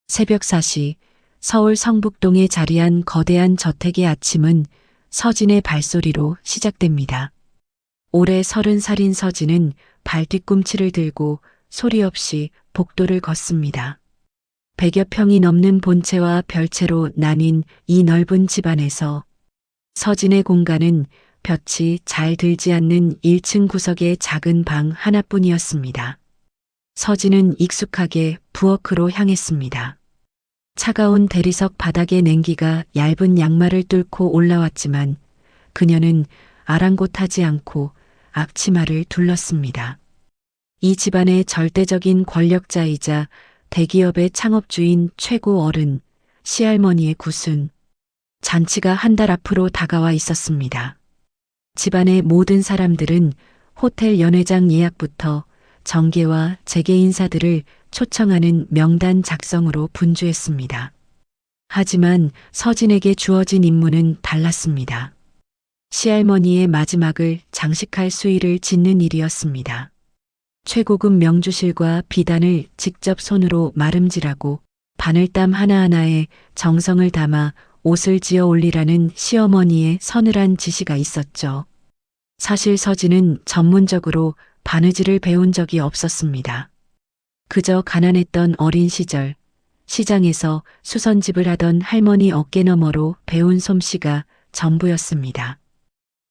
새벽 4시 서울 성북동에 자리한 거대한 저택의 아침은 서진의 발소리로 시작됩니다. 올해 30살인 서진은 발뒤꿈치를 들고 소리 없이 복도를 걷습니다. 100여 평이 넘는 본체와 별채로 나뉜 이 넓은 집안에서 서진의 공간은 볕이 잘 들지 않는 1층 구석의 작은 방 하나뿐이었습니다. 서진은 익숙하게 부엌으로 향했습니다. 차가운 대리석 바닥의 냉기가 얇은 양말을 뚫고 올라왔지만 그녀는 아랑곳하지 않고 앞치마를 둘렀습니다. 이 집안의 절대적인 권력자이자 대기업의 창업주인 최고 어른, 시할머니의 구순. 잔치가 한 달 앞으로 다가와 있었습니다. 집안의 모든 사람들은 호텔 연회장 예약부터 정계와 재계 인사들을 초청하는 명단 작성으로 분주했습니다. 하지만 서진에게 주어진 임무는 달랐습니다. 시할머니의 마지막을 장식할 수의를 짓는 일이었습니다. 최고급 명주실과 비단을 직접 손으로 마름질하고 바늘땀 하나하나에 정성을 담아 옷을 지어 올리라는 시어머니의 서늘한 지시가 있었죠. 사실 서진은 전문적으로 바느질을 배운 적이 없었습니다. 그저 가난했던 어린 시절, 시장에서 수선집을 하던 할머니 어깨너머로 배운 솜씨가 전부였습니다.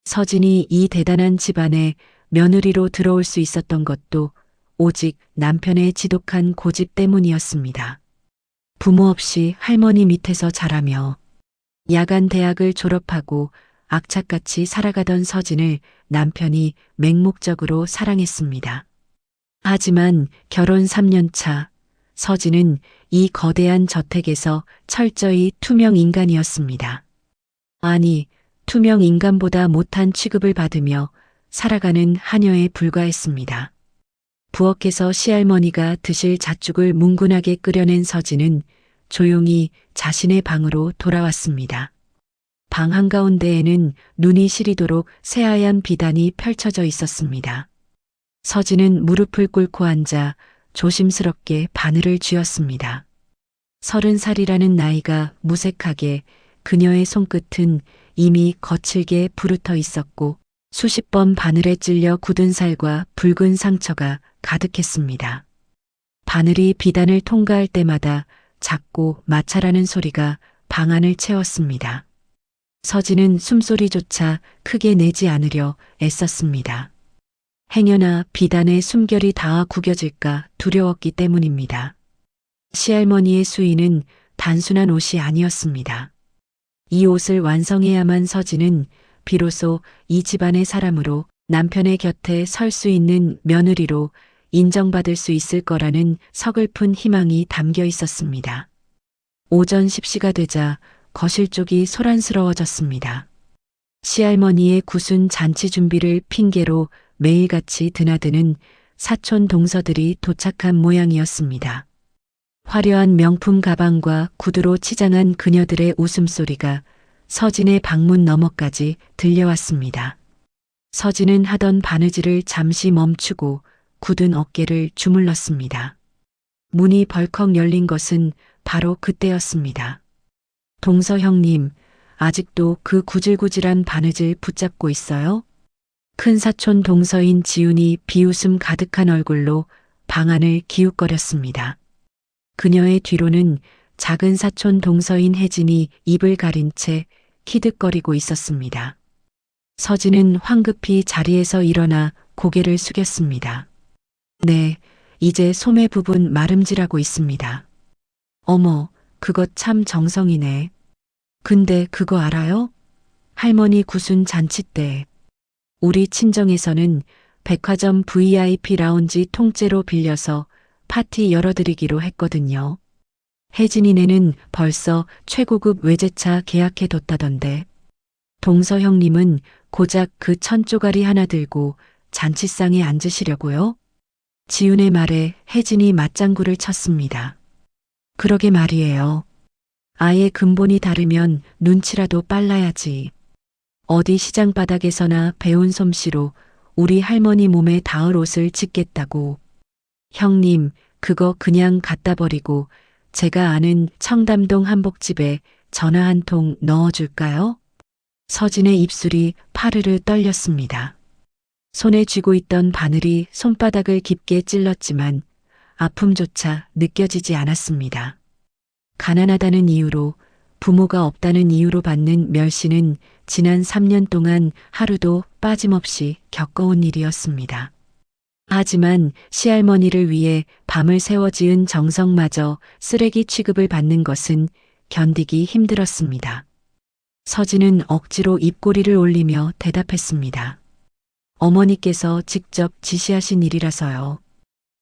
서진이 이 대단한 집안에 며느리로 들어올 수 있었던 것도 오직 남편의 지독한 고집 때문이었습니다. 부모 없이 할머니 밑에서 자라며 야간 대학을 졸업하고 악착같이 살아가던 서진을 남편이 맹목적으로 사랑했습니다. 하지만 결혼 3년 차 서진은 이 거대한 저택에서 철저히 투명 인간이었습니다. 아니, 투명 인간보다 못한 취급을 받으며 살아가는 하녀에 불과했습니다. 부엌에서 시할머니가 드실 잣죽을 뭉근하게 끓여낸 서진은 조용히 자신의 방으로 돌아왔습니다. 방 한가운데에는 눈이 시리도록 새하얀 비단이 펼쳐져 있었습니다. 서진은 무릎을 꿇고 앉아 조심스럽게 바늘을 쥐었습니다. 30살이라는 나이가 무색하게 그녀의 손끝은 이미 거칠게 부르터 있었고 수십 번 바늘에 찔려 굳은 살과 붉은 상처가 가득했습니다. 바늘이 비단을 통과할 때마다 작고 마찰하는 소리가 방 안을 채웠습니다. 서진은 숨소리조차 크게 내지 않으려 애썼습니다. 행여나 비단에 숨결이 닿아 구겨질까 두려웠기 때문입니다. 시할머니의 수의는 단순한 옷이 아니었습니다. 이 옷을 완성해야만 서진은 비로소 이 집안의 사람으로 남편의 곁에 설 수 있는 며느리로 인정받을 수 있을 거라는 서글픈 희망이 담겨 있었습니다. 오전 10시가 되자 거실 쪽이 소란스러워졌습니다. 시할머니의 구순 잔치 준비를 핑계로 매일같이 드나드는 사촌 동서들이 도착한 모양이었습니다. 화려한 명품 가방과 구두로 치장한 그녀들의 웃음소리가 서진의 방문 너머까지 들려왔습니다. 서진은 하던 바느질을 잠시 멈추고 굳은 어깨를 주물렀습니다. 문이 벌컥 열린 것은 바로 그때였습니다. 동서 형님, 아직도 그 구질구질한 바느질 붙잡고 있어요? 큰 사촌 동서인 지훈이 비웃음 가득한 얼굴로 방 안을 기웃거렸습니다. 그녀의 뒤로는 작은 사촌 동서인 혜진이 입을 가린 채 키득거리고 있었습니다. 서진은 황급히 자리에서 일어나 고개를 숙였습니다. 네, 이제 소매 부분 마름질하고 있습니다. 어머, 그거 참 정성이네. 근데 그거 알아요? 할머니 구순 잔치 때 우리 친정에서는 백화점 VIP 라운지 통째로 빌려서 파티 열어드리기로 했거든요. 혜진이네는 벌써 최고급 외제차 계약해뒀다던데. 동서 형님은 고작 그 천조가리 하나 들고 잔치상에 앉으시려고요? 지훈의 말에 혜진이 맞장구를 쳤습니다. 그러게 말이에요. 아예 근본이 다르면 눈치라도 빨라야지. 어디 시장 바닥에서나 배운 솜씨로 우리 할머니 몸에 닿을 옷을 짓겠다고. 형님, 그거 그냥 갖다 버리고 제가 아는 청담동 한복집에 전화 한 통 넣어줄까요? 서진의 입술이 파르르 떨렸습니다. 손에 쥐고 있던 바늘이 손바닥을 깊게 찔렀지만 아픔조차 느껴지지 않았습니다. 가난하다는 이유로, 부모가 없다는 이유로 받는 멸시는 지난 3년 동안 하루도 빠짐없이 겪어온 일이었습니다. 하지만 시할머니를 위해 밤을 새워 지은 정성마저 쓰레기 취급을 받는 것은 견디기 힘들었습니다. 서진은 억지로 입꼬리를 올리며 대답했습니다. 어머니께서 직접 지시하신 일이라서요.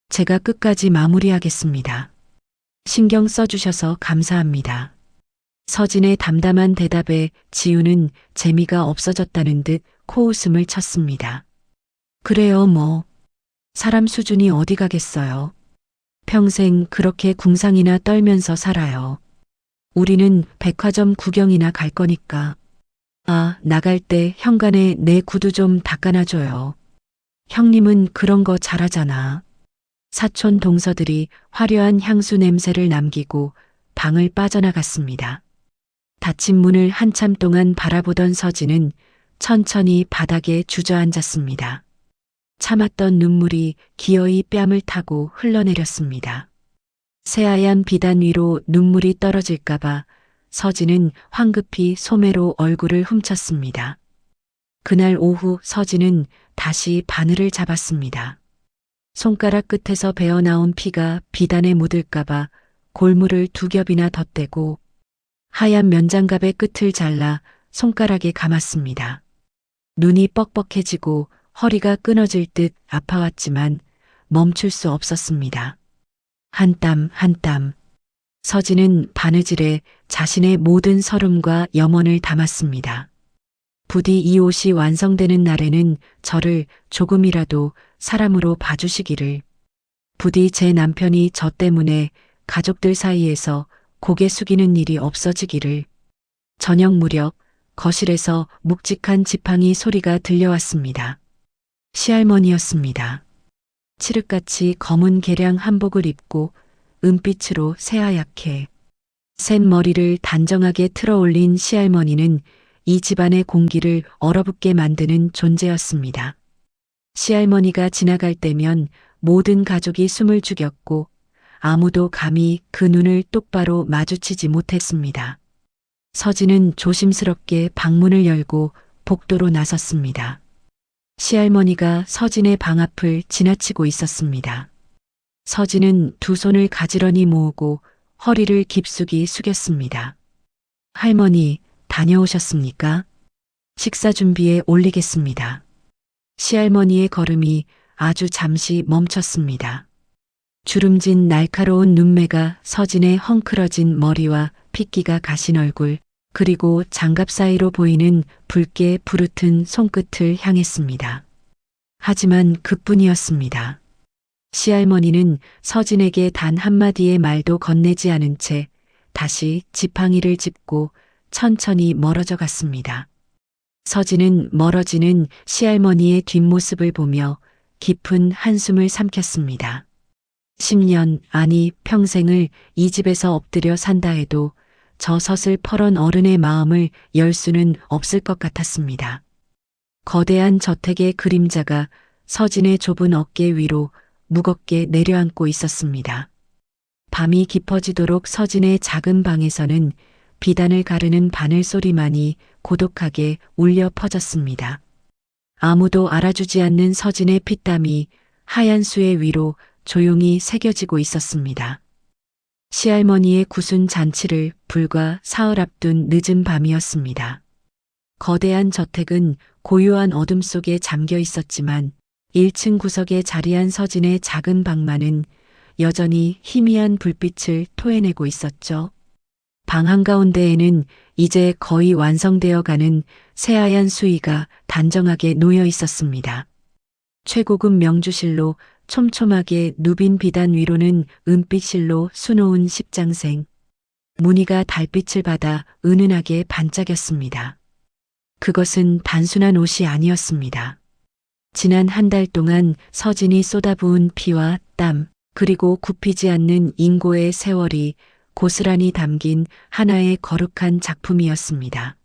제가 끝까지 마무리하겠습니다. 신경 써주셔서 감사합니다. 서진의 담담한 대답에 지우는 재미가 없어졌다는 듯 코웃음을 쳤습니다. 그래요 뭐. 사람 수준이 어디 가겠어요. 평생 그렇게 궁상이나 떨면서 살아요. 우리는 백화점 구경이나 갈 거니까. 아, 나갈 때 현관에 내 구두 좀 닦아놔줘요. 형님은 그런 거 잘하잖아. 사촌 동서들이 화려한 향수 냄새를 남기고 방을 빠져나갔습니다. 닫힌 문을 한참 동안 바라보던 서진은 천천히 바닥에 주저앉았습니다. 참았던 눈물이 기어이 뺨을 타고 흘러내렸습니다. 새하얀 비단 위로 눈물이 떨어질까봐 서진은 황급히 소매로 얼굴을 훔쳤습니다. 그날 오후 서진은 다시 바늘을 잡았습니다. 손가락 끝에서 배어나온 피가 비단에 묻을까봐 골무를 2겹이나 덧대고 하얀 면장갑의 끝을 잘라 손가락에 감았습니다. 눈이 뻑뻑해지고 허리가 끊어질 듯 아파왔지만 멈출 수 없었습니다. 한 땀 한 땀. 서진은 바느질에 자신의 모든 서름과 염원을 담았습니다. 부디 이 옷이 완성되는 날에는 저를 조금이라도 사람으로 봐주시기를. 부디 제 남편이 저 때문에 가족들 사이에서 고개 숙이는 일이 없어지기를. 저녁 무렵 거실에서 묵직한 지팡이 소리가 들려왔습니다. 시할머니였습니다. 칠흑같이 검은 개량 한복을 입고 은빛으로 새하얗게 센 머리를 단정하게 틀어 올린 시할머니는 이 집안의 공기를 얼어붙게 만드는 존재였습니다. 시할머니가 지나갈 때면 모든 가족이 숨을 죽였고 아무도 감히 그 눈을 똑바로 마주치지 못했습니다. 서진은 조심스럽게 방문을 열고 복도로 나섰습니다. 시할머니가 서진의 방 앞을 지나치고 있었습니다. 서진은 두 손을 가지런히 모으고 허리를 깊숙이 숙였습니다. 할머니, 다녀오셨습니까? 식사 준비에 올리겠습니다. 시할머니의 걸음이 아주 잠시 멈췄습니다. 주름진 날카로운 눈매가 서진의 헝클어진 머리와 핏기가 가신 얼굴, 그리고 장갑 사이로 보이는 붉게 부르튼 손끝을 향했습니다. 하지만 그뿐이었습니다. 시할머니는 서진에게 단 한마디의 말도 건네지 않은 채 다시 지팡이를 짚고 천천히 멀어져 갔습니다. 서진은 멀어지는 시할머니의 뒷모습을 보며 깊은 한숨을 삼켰습니다. 10년, 아니 평생을 이 집에서 엎드려 산다 해도 저 서슬퍼런 어른의 마음을 열 수는 없을 것 같았습니다. 거대한 저택의 그림자가 서진의 좁은 어깨 위로 무겁게 내려앉고 있었습니다. 밤이 깊어지도록 서진의 작은 방에서는 비단을 가르는 바늘 소리만이 고독하게 울려 퍼졌습니다. 아무도 알아주지 않는 서진의 핏땀이 하얀 수의 위로 조용히 새겨지고 있었습니다. 시할머니의 구순 잔치를 불과 사흘 앞둔 늦은 밤이었습니다. 거대한 저택은 고요한 어둠 속에 잠겨 있었지만 1층 구석에 자리한 서진의 작은 방만은 여전히 희미한 불빛을 토해내고 있었죠. 방 한가운데에는 이제 거의 완성되어 가는 새하얀 수의가 단정하게 놓여 있었습니다. 최고급 명주실로 촘촘하게 누빈 비단 위로는 은빛실로 수놓은 십장생. 무늬가 달빛을 받아 은은하게 반짝였습니다. 그것은 단순한 옷이 아니었습니다. 지난 한 달 동안 서진이 쏟아부은 피와 땀, 그리고 굽히지 않는 인고의 세월이 고스란히 담긴 하나의 거룩한 작품이었습니다.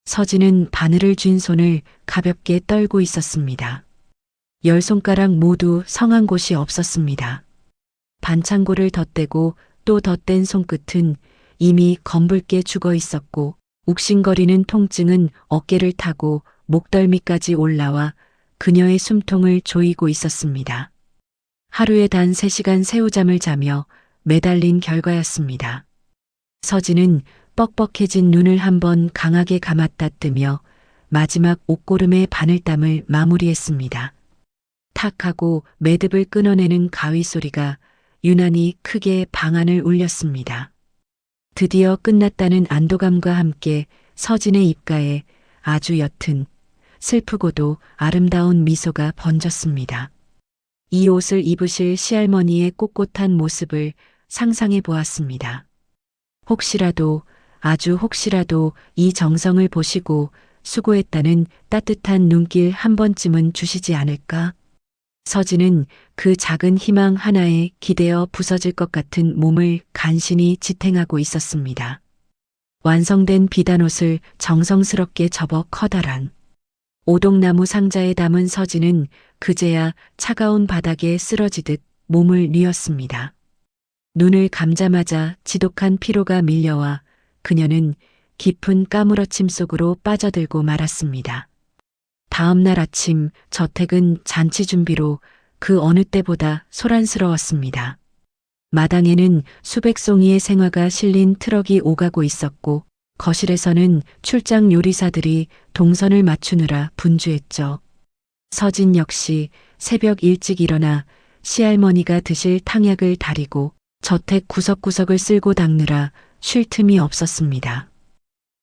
서진은 바늘을 쥔 손을 가볍게 떨고 있었습니다. 10손가락 모두 성한 곳이 없었습니다. 반창고를 덧대고 또 덧댄 손끝은 이미 검붉게 죽어 있었고 욱신거리는 통증은 어깨를 타고 목덜미까지 올라와 그녀의 숨통을 조이고 있었습니다. 하루에 단 3시간 새우잠을 자며 매달린 결과였습니다. 서진은 뻑뻑해진 눈을 한번 강하게 감았다 뜨며 마지막 옷고름의 바늘땀을 마무리했습니다. 탁 하고 매듭을 끊어내는 가위 소리가 유난히 크게 방 안을 울렸습니다. 드디어 끝났다는 안도감과 함께 서진의 입가에 아주 옅은 슬프고도 아름다운 미소가 번졌습니다. 이 옷을 입으실 시할머니의 꼿꼿한 모습을 상상해 보았습니다. 혹시라도, 아주 혹시라도 이 정성을 보시고 수고했다는 따뜻한 눈길 한 번쯤은 주시지 않을까? 서진은 그 작은 희망 하나에 기대어 부서질 것 같은 몸을 간신히 지탱하고 있었습니다. 완성된 비단옷을 정성스럽게 접어 커다란 오동나무 상자에 담은 서진은 그제야 차가운 바닥에 쓰러지듯 몸을 뉘었습니다. 눈을 감자마자 지독한 피로가 밀려와 그녀는 깊은 까무러침 속으로 빠져들고 말았습니다. 다음 날 아침 저택은 잔치 준비로 그 어느 때보다 소란스러웠습니다. 마당에는 수백 송이의 생화가 실린 트럭이 오가고 있었고 거실에서는 출장 요리사들이 동선을 맞추느라 분주했죠. 서진 역시 새벽 일찍 일어나 시할머니가 드실 탕약을 다리고 저택 구석구석을 쓸고 닦느라 쉴 틈이 없었습니다.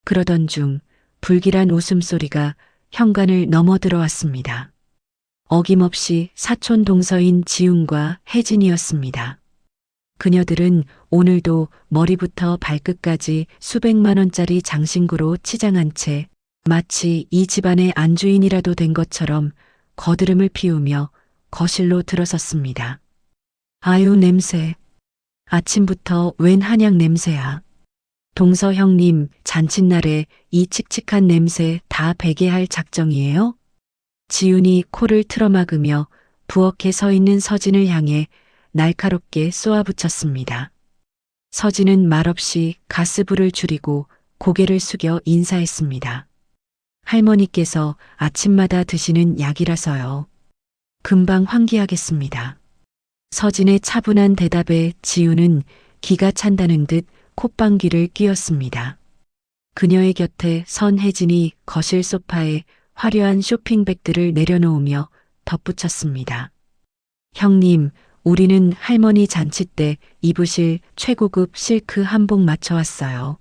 그러던 중 불길한 웃음소리가 현관을 넘어들어왔습니다. 어김없이 사촌 동서인 지훈과 혜진이었습니다. 그녀들은 오늘도 머리부터 발끝까지 수백만 원짜리 장신구로 치장한 채 마치 이 집안의 안주인이라도 된 것처럼 거드름을 피우며 거실로 들어섰습니다. 아유 냄새. 아침부터 웬 한약 냄새야. 동서 형님 잔칫날에 이 칙칙한 냄새 다 배게 할 작정이에요? 지훈이 코를 틀어막으며 부엌에 서 있는 서진을 향해 날카롭게 쏘아붙였습니다. 서진은 말없이 가스불을 줄이고 고개를 숙여 인사했습니다. 할머니께서 아침마다 드시는 약이라서요. 금방 환기하겠습니다. 서진의 차분한 대답에 지훈은 기가 찬다는 듯 콧방귀를 뀌었습니다. 그녀의 곁에 선 혜진이 거실 소파에 화려한 쇼핑백들을 내려놓으며 덧붙였습니다. 형님, 우리는 할머니 잔치 때 입으실 최고급 실크 한복 맞춰왔어요.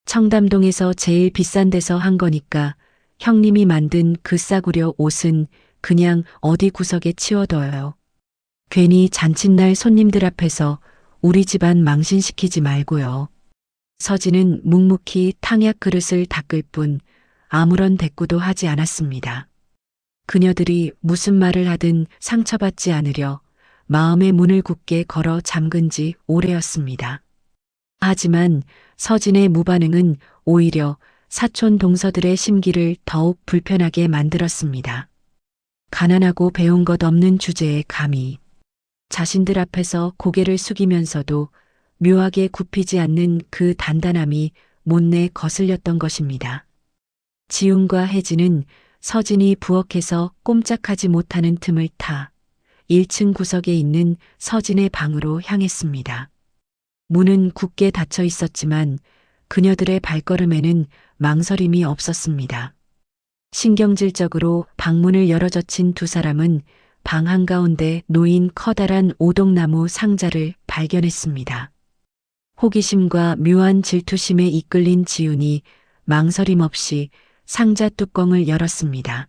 청담동에서 제일 비싼 데서 한 거니까 형님이 만든 그 싸구려 옷은 그냥 어디 구석에 치워둬요. 괜히 잔칫날 손님들 앞에서 우리 집안 망신시키지 말고요. 서진은 묵묵히 탕약 그릇을 닦을 뿐 아무런 대꾸도 하지 않았습니다. 그녀들이 무슨 말을 하든 상처받지 않으려 마음의 문을 굳게 걸어 잠근 지 오래였습니다. 하지만 서진의 무반응은 오히려 사촌 동서들의 심기를 더욱 불편하게 만들었습니다. 가난하고 배운 것 없는 주제에 감히 자신들 앞에서 고개를 숙이면서도 묘하게 굽히지 않는 그 단단함이 못내 거슬렸던 것입니다. 지훈과 혜진은 서진이 부엌에서 꼼짝하지 못하는 틈을 타 1층 구석에 있는 서진의 방으로 향했습니다. 문은 굳게 닫혀 있었지만 그녀들의 발걸음에는 망설임이 없었습니다. 신경질적으로 방문을 열어젖힌 두 사람은 방 한가운데 놓인 커다란 오동나무 상자를 발견했습니다. 호기심과 묘한 질투심에 이끌린 지훈이 망설임 없이 상자 뚜껑을 열었습니다.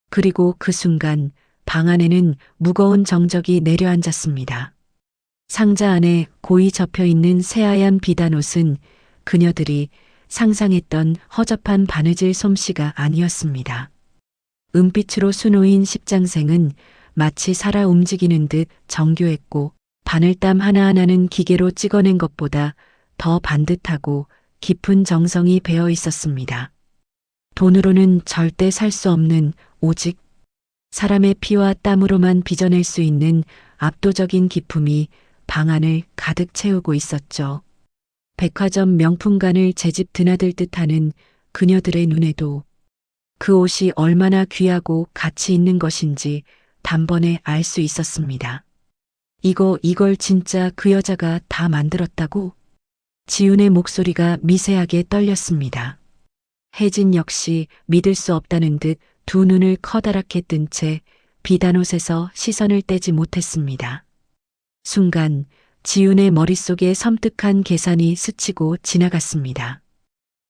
그리고 그 순간 방 안에는 무거운 정적이 내려앉았습니다. 상자 안에 고이 접혀 있는 새하얀 비단옷은 그녀들이 상상했던 허접한 바느질 솜씨가 아니었습니다. 은빛으로 수놓인 십장생은 마치 살아 움직이는 듯 정교했고 바늘땀 하나하나는 기계로 찍어낸 것보다 더 반듯하고 깊은 정성이 배어 있었습니다. 돈으로는 절대 살 수 없는, 오직 사람의 피와 땀으로만 빚어낼 수 있는 압도적인 기품이 방 안을 가득 채우고 있었죠. 백화점 명품관을 제집 드나들 듯하는 그녀들의 눈에도 그 옷이 얼마나 귀하고 가치 있는 것인지 단번에 알 수 있었습니다. 이걸 진짜 그 여자가 다 만들었다고? 지훈의 목소리가 미세하게 떨렸습니다. 혜진 역시 믿을 수 없다는 듯 두 눈을 커다랗게 뜬 채 비단옷에서 시선을 떼지 못했습니다. 순간 지훈의 머릿속에 섬뜩한 계산이 스치고 지나갔습니다.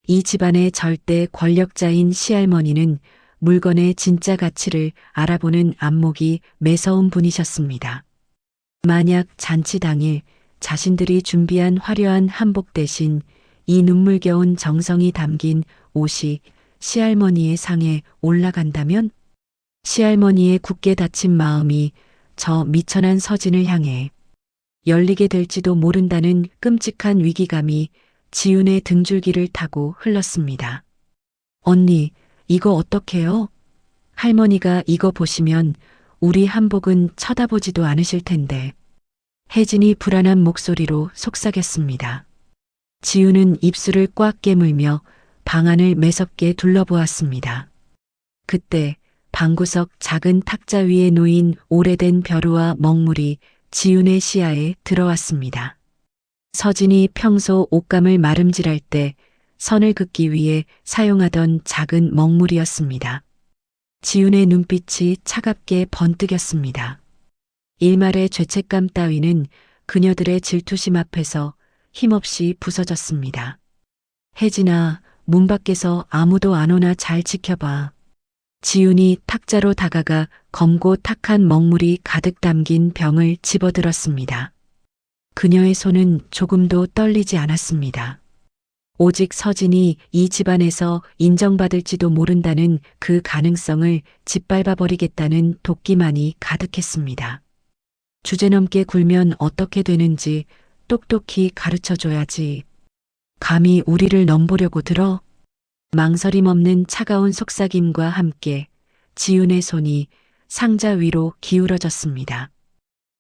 이 집안의 절대 권력자인 시할머니는 물건의 진짜 가치를 알아보는 안목이 매서운 분이셨습니다. 만약 잔치 당일 자신들이 준비한 화려한 한복 대신 이 눈물겨운 정성이 담긴 옷이 시할머니의 상에 올라간다면 시할머니의 굳게 닫힌 마음이 저 미천한 서진을 향해 열리게 될지도 모른다는 끔찍한 위기감이 지훈의 등줄기를 타고 흘렀습니다. 언니, 이거 어떡해요? 할머니가 이거 보시면 우리 한복은 쳐다보지도 않으실 텐데. 혜진이 불안한 목소리로 속삭였습니다. 지훈은 입술을 꽉 깨물며 방 안을 매섭게 둘러보았습니다. 그때 방구석 작은 탁자 위에 놓인 오래된 벼루와 먹물이 지훈의 시야에 들어왔습니다. 서진이 평소 옷감을 마름질할 때 선을 긋기 위해 사용하던 작은 먹물이었습니다. 지훈의 눈빛이 차갑게 번뜩였습니다. 일말의 죄책감 따위는 그녀들의 질투심 앞에서 힘없이 부서졌습니다. 혜진아, 문 밖에서 아무도 안 오나 잘 지켜봐. 지훈이 탁자로 다가가 검고 탁한 먹물이 가득 담긴 병을 집어들었습니다. 그녀의 손은 조금도 떨리지 않았습니다. 오직 서진이 이 집안에서 인정받을지도 모른다는 그 가능성을 짓밟아버리겠다는 도끼만이 가득했습니다. 주제넘게 굴면 어떻게 되는지 똑똑히 가르쳐줘야지. 감히 우리를 넘보려고 들어? 망설임 없는 차가운 속삭임과 함께 지훈의 손이 상자 위로 기울어졌습니다.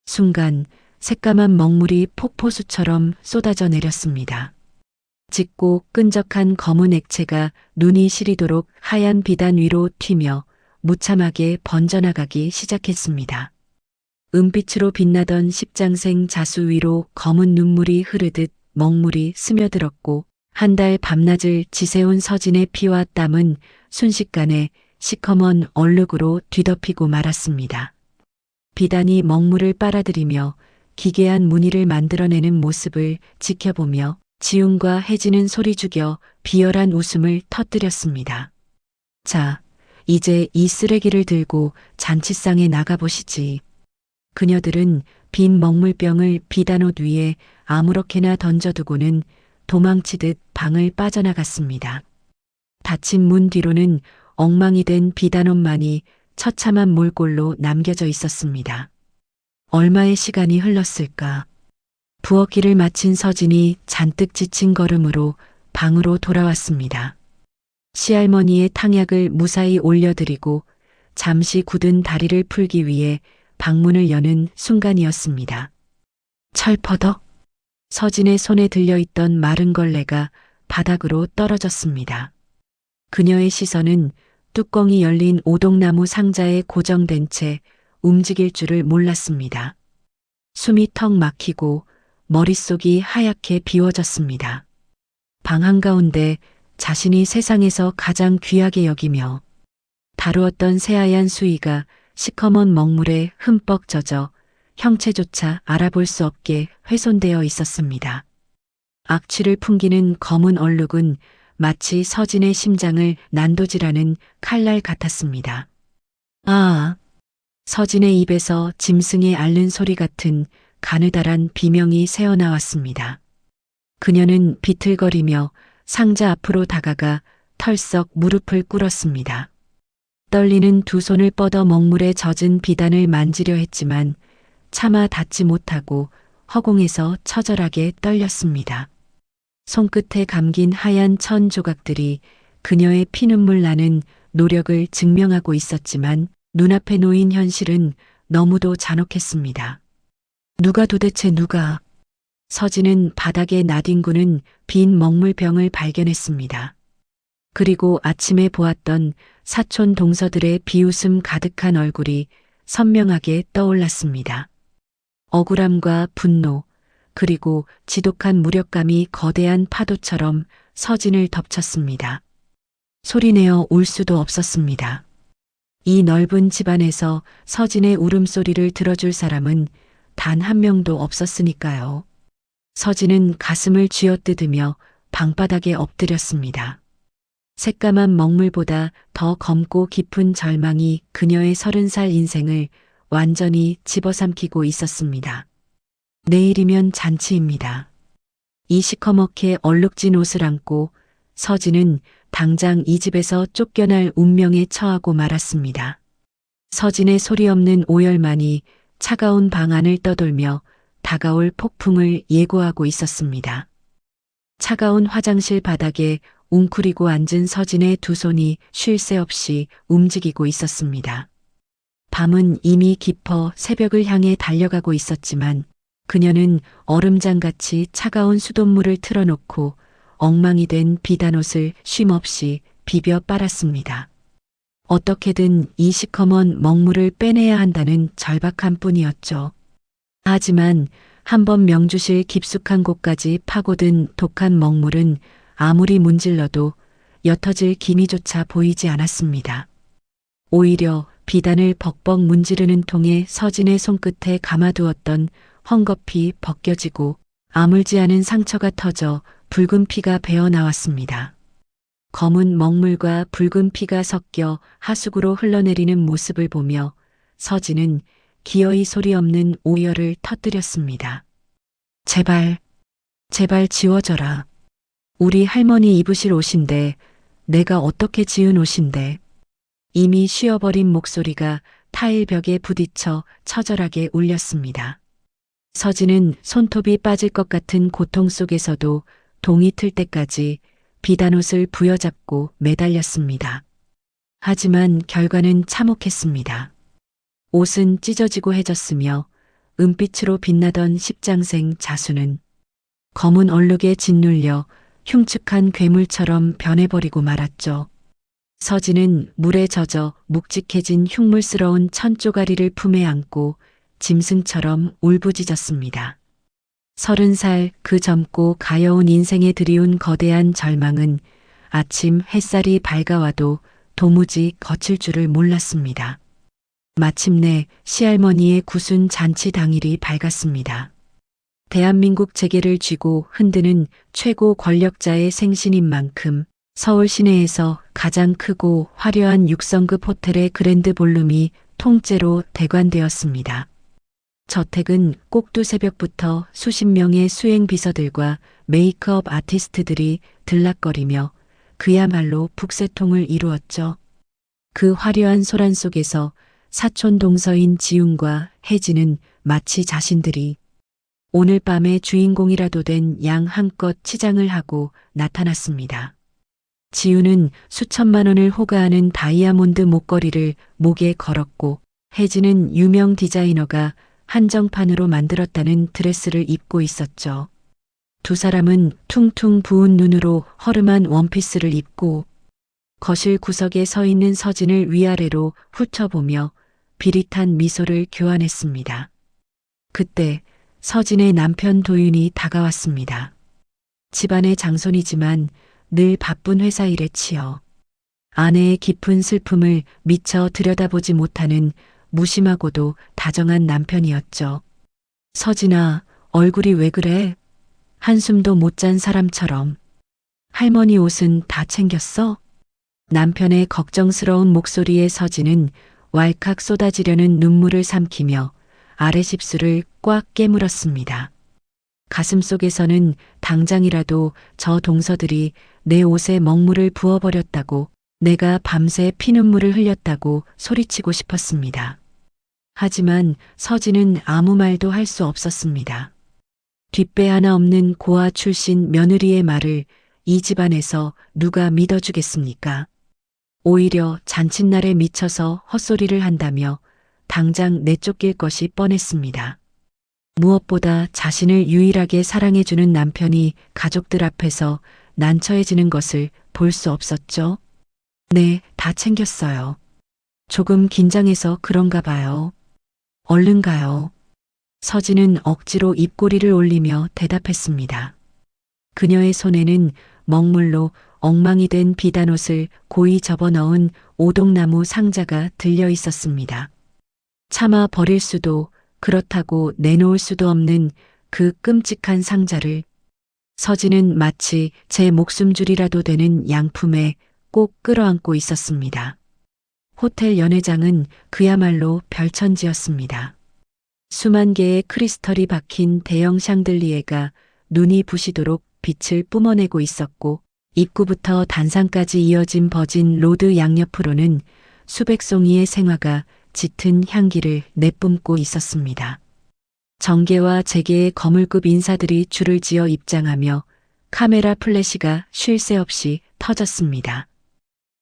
순간 새까만 먹물이 폭포수처럼 쏟아져 내렸습니다. 짙고 끈적한 검은 액체가 눈이 시리도록 하얀 비단 위로 튀며 무참하게 번져나가기 시작했습니다. 은빛으로 빛나던 십장생 자수 위로 검은 눈물이 흐르듯 먹물이 스며들었고 한 달 밤낮을 지새운 서진의 피와 땀은 순식간에 시커먼 얼룩으로 뒤덮이고 말았습니다. 비단이 먹물을 빨아들이며 기괴한 무늬를 만들어내는 모습을 지켜보며 지훈과 혜진은 소리 죽여 비열한 웃음을 터뜨렸습니다. 자, 이제 이 쓰레기를 들고 잔치상에 나가보시지. 그녀들은 빈 먹물병을 비단옷 위에 아무렇게나 던져두고는 도망치듯 방을 빠져나갔습니다. 닫힌 문 뒤로는 엉망이 된 비단옷만이 처참한 몰골로 남겨져 있었습니다. 얼마의 시간이 흘렀을까? 부엌일을 마친 서진이 잔뜩 지친 걸음으로 방으로 돌아왔습니다. 시할머니의 탕약을 무사히 올려드리고 잠시 굳은 다리를 풀기 위해 방문을 여는 순간이었습니다. 철퍼덕. 서진의 손에 들려있던 마른 걸레가 바닥으로 떨어졌습니다. 그녀의 시선은 뚜껑이 열린 오동나무 상자에 고정된 채 움직일 줄을 몰랐습니다. 숨이 턱 막히고 머릿속이 하얗게 비워졌습니다. 방 한가운데 자신이 세상에서 가장 귀하게 여기며 다루었던 새하얀 수의가 시커먼 먹물에 흠뻑 젖어 형체조차 알아볼 수 없게 훼손되어 있었습니다. 악취를 풍기는 검은 얼룩은 마치 서진의 심장을 난도질하는 칼날 같았습니다. 아! 서진의 입에서 짐승의 앓는 소리 같은 가느다란 비명이 새어나왔습니다. 그녀는 비틀거리며 상자 앞으로 다가가 털썩 무릎을 꿇었습니다. 떨리는 두 손을 뻗어 먹물에 젖은 비단을 만지려 했지만 차마 닿지 못하고 허공에서 처절하게 떨렸습니다. 손끝에 감긴 하얀 천 조각들이 그녀의 피눈물 나는 노력을 증명하고 있었지만 눈앞에 놓인 현실은 너무도 잔혹했습니다. 누가? 서진은 바닥에 나뒹구는 빈 먹물병을 발견했습니다. 그리고 아침에 보았던 사촌 동서들의 비웃음 가득한 얼굴이 선명하게 떠올랐습니다. 억울함과 분노, 그리고 지독한 무력감이 거대한 파도처럼 서진을 덮쳤습니다. 소리내어 울 수도 없었습니다. 이 넓은 집안에서 서진의 울음소리를 들어줄 사람은 단 한 명도 없었으니까요. 서진은 가슴을 쥐어뜯으며 방바닥에 엎드렸습니다. 새까만 먹물보다 더 검고 깊은 절망이 그녀의 30살 인생을 완전히 집어삼키고 있었습니다. 내일이면 잔치입니다. 이 시커멓게 얼룩진 옷을 안고 서진은 당장 이 집에서 쫓겨날 운명에 처하고 말았습니다. 서진의 소리 없는 오열만이 차가운 방 안을 떠돌며 다가올 폭풍을 예고하고 있었습니다. 차가운 화장실 바닥에 웅크리고 앉은 서진의 두 손이 쉴 새 없이 움직이고 있었습니다. 밤은 이미 깊어 새벽을 향해 달려가고 있었지만 그녀는 얼음장같이 차가운 수돗물을 틀어놓고 엉망이 된 비단옷을 쉼없이 비벼 빨았습니다. 어떻게든 이 시커먼 먹물을 빼내야 한다는 절박함 뿐이었죠. 하지만 한번 명주실 깊숙한 곳까지 파고든 독한 먹물은 아무리 문질러도 옅어질 기미조차 보이지 않았습니다. 오히려 비단을 벅벅 문지르는 통에 서진의 손끝에 감아두었던 헝겊이 벗겨지고 아물지 않은 상처가 터져 붉은 피가 배어 나왔습니다. 검은 먹물과 붉은 피가 섞여 하수구로 흘러내리는 모습을 보며 서진은 기어이 소리 없는 오열을 터뜨렸습니다. 제발 지워져라. 우리 할머니 입으실 옷인데 내가 어떻게 지은 옷인데. 이미 쉬어버린 목소리가 타일 벽에 부딪혀 처절하게 울렸습니다. 서진은 손톱이 빠질 것 같은 고통 속에서도 동이 틀 때까지 비단옷을 부여잡고 매달렸습니다. 하지만 결과는 참혹했습니다. 옷은 찢어지고 해졌으며 은빛으로 빛나던 십장생 자수는 검은 얼룩에 짓눌려 흉측한 괴물처럼 변해버리고 말았죠. 서진은 물에 젖어 묵직해진 흉물스러운 천조가리를 품에 안고 짐승처럼 울부짖었습니다. 30살 그 젊고 가여운 인생에 들이운 거대한 절망은 아침 햇살이 밝아와도 도무지 거칠 줄을 몰랐습니다. 마침내 시할머니의 구순 잔치 당일이 밝았습니다. 대한민국 재계를 쥐고 흔드는 최고 권력자의 생신인 만큼 서울 시내에서 가장 크고 화려한 6성급 호텔의 그랜드 볼룸이 통째로 대관되었습니다. 저택은 꼭두 새벽부터 수십 명의 수행 비서들과 메이크업 아티스트들이 들락거리며 그야말로 북새통을 이루었죠. 그 화려한 소란 속에서 사촌 동서인 지훈과 혜진은 마치 자신들이 오늘 밤의 주인공이라도 된 양 한껏 치장을 하고 나타났습니다. 지훈은 수천만 원을 호가하는 다이아몬드 목걸이를 목에 걸었고 혜진은 유명 디자이너가 한정판으로 만들었다는 드레스를 입고 있었죠. 두 사람은 퉁퉁 부은 눈으로 허름한 원피스를 입고 거실 구석에 서 있는 서진을 위아래로 훑어보며 비릿한 미소를 교환했습니다. 그때 서진의 남편 도윤이 다가왔습니다. 집안의 장손이지만 늘 바쁜 회사 일에 치여 아내의 깊은 슬픔을 미처 들여다보지 못하는 무심하고도 다정한 남편이었죠. 서진아, 얼굴이 왜 그래? 한숨도 못 잔 사람처럼. 할머니 옷은 다 챙겼어? 남편의 걱정스러운 목소리에 서진은 왈칵 쏟아지려는 눈물을 삼키며 아랫입술을 꽉 깨물었습니다. 가슴속에서는 당장이라도 저 동서들이 내 옷에 먹물을 부어버렸다고, 내가 밤새 피눈물을 흘렸다고 소리치고 싶었습니다. 하지만 서진은 아무 말도 할 수 없었습니다. 뒷배 하나 없는 고아 출신 며느리의 말을 이 집안에서 누가 믿어주겠습니까? 오히려 잔칫날에 미쳐서 헛소리를 한다며 당장 내쫓길 것이 뻔했습니다. 무엇보다 자신을 유일하게 사랑해주는 남편이 가족들 앞에서 난처해지는 것을 볼 수 없었죠. 네, 다 챙겼어요. 조금 긴장해서 그런가 봐요. 얼른 가요. 서진은 억지로 입꼬리를 올리며 대답했습니다. 그녀의 손에는 먹물로 엉망이 된 비단옷을 고이 접어넣은 오동나무 상자가 들려 있었습니다. 차마 버릴 수도 그렇다고 내놓을 수도 없는 그 끔찍한 상자를 서진은 마치 제 목숨줄이라도 되는 양품에 꼭 끌어안고 있었습니다. 호텔 연회장은 그야말로 별천지였습니다. 수만 개의 크리스털이 박힌 대형 샹들리에가 눈이 부시도록 빛을 뿜어내고 있었고 입구부터 단상까지 이어진 버진 로드 양옆으로는 수백 송이의 생화가 짙은 향기를 내뿜고 있었습니다. 정계와 재계의 거물급 인사들이 줄을 지어 입장하며 카메라 플래시가 쉴 새 없이 터졌습니다.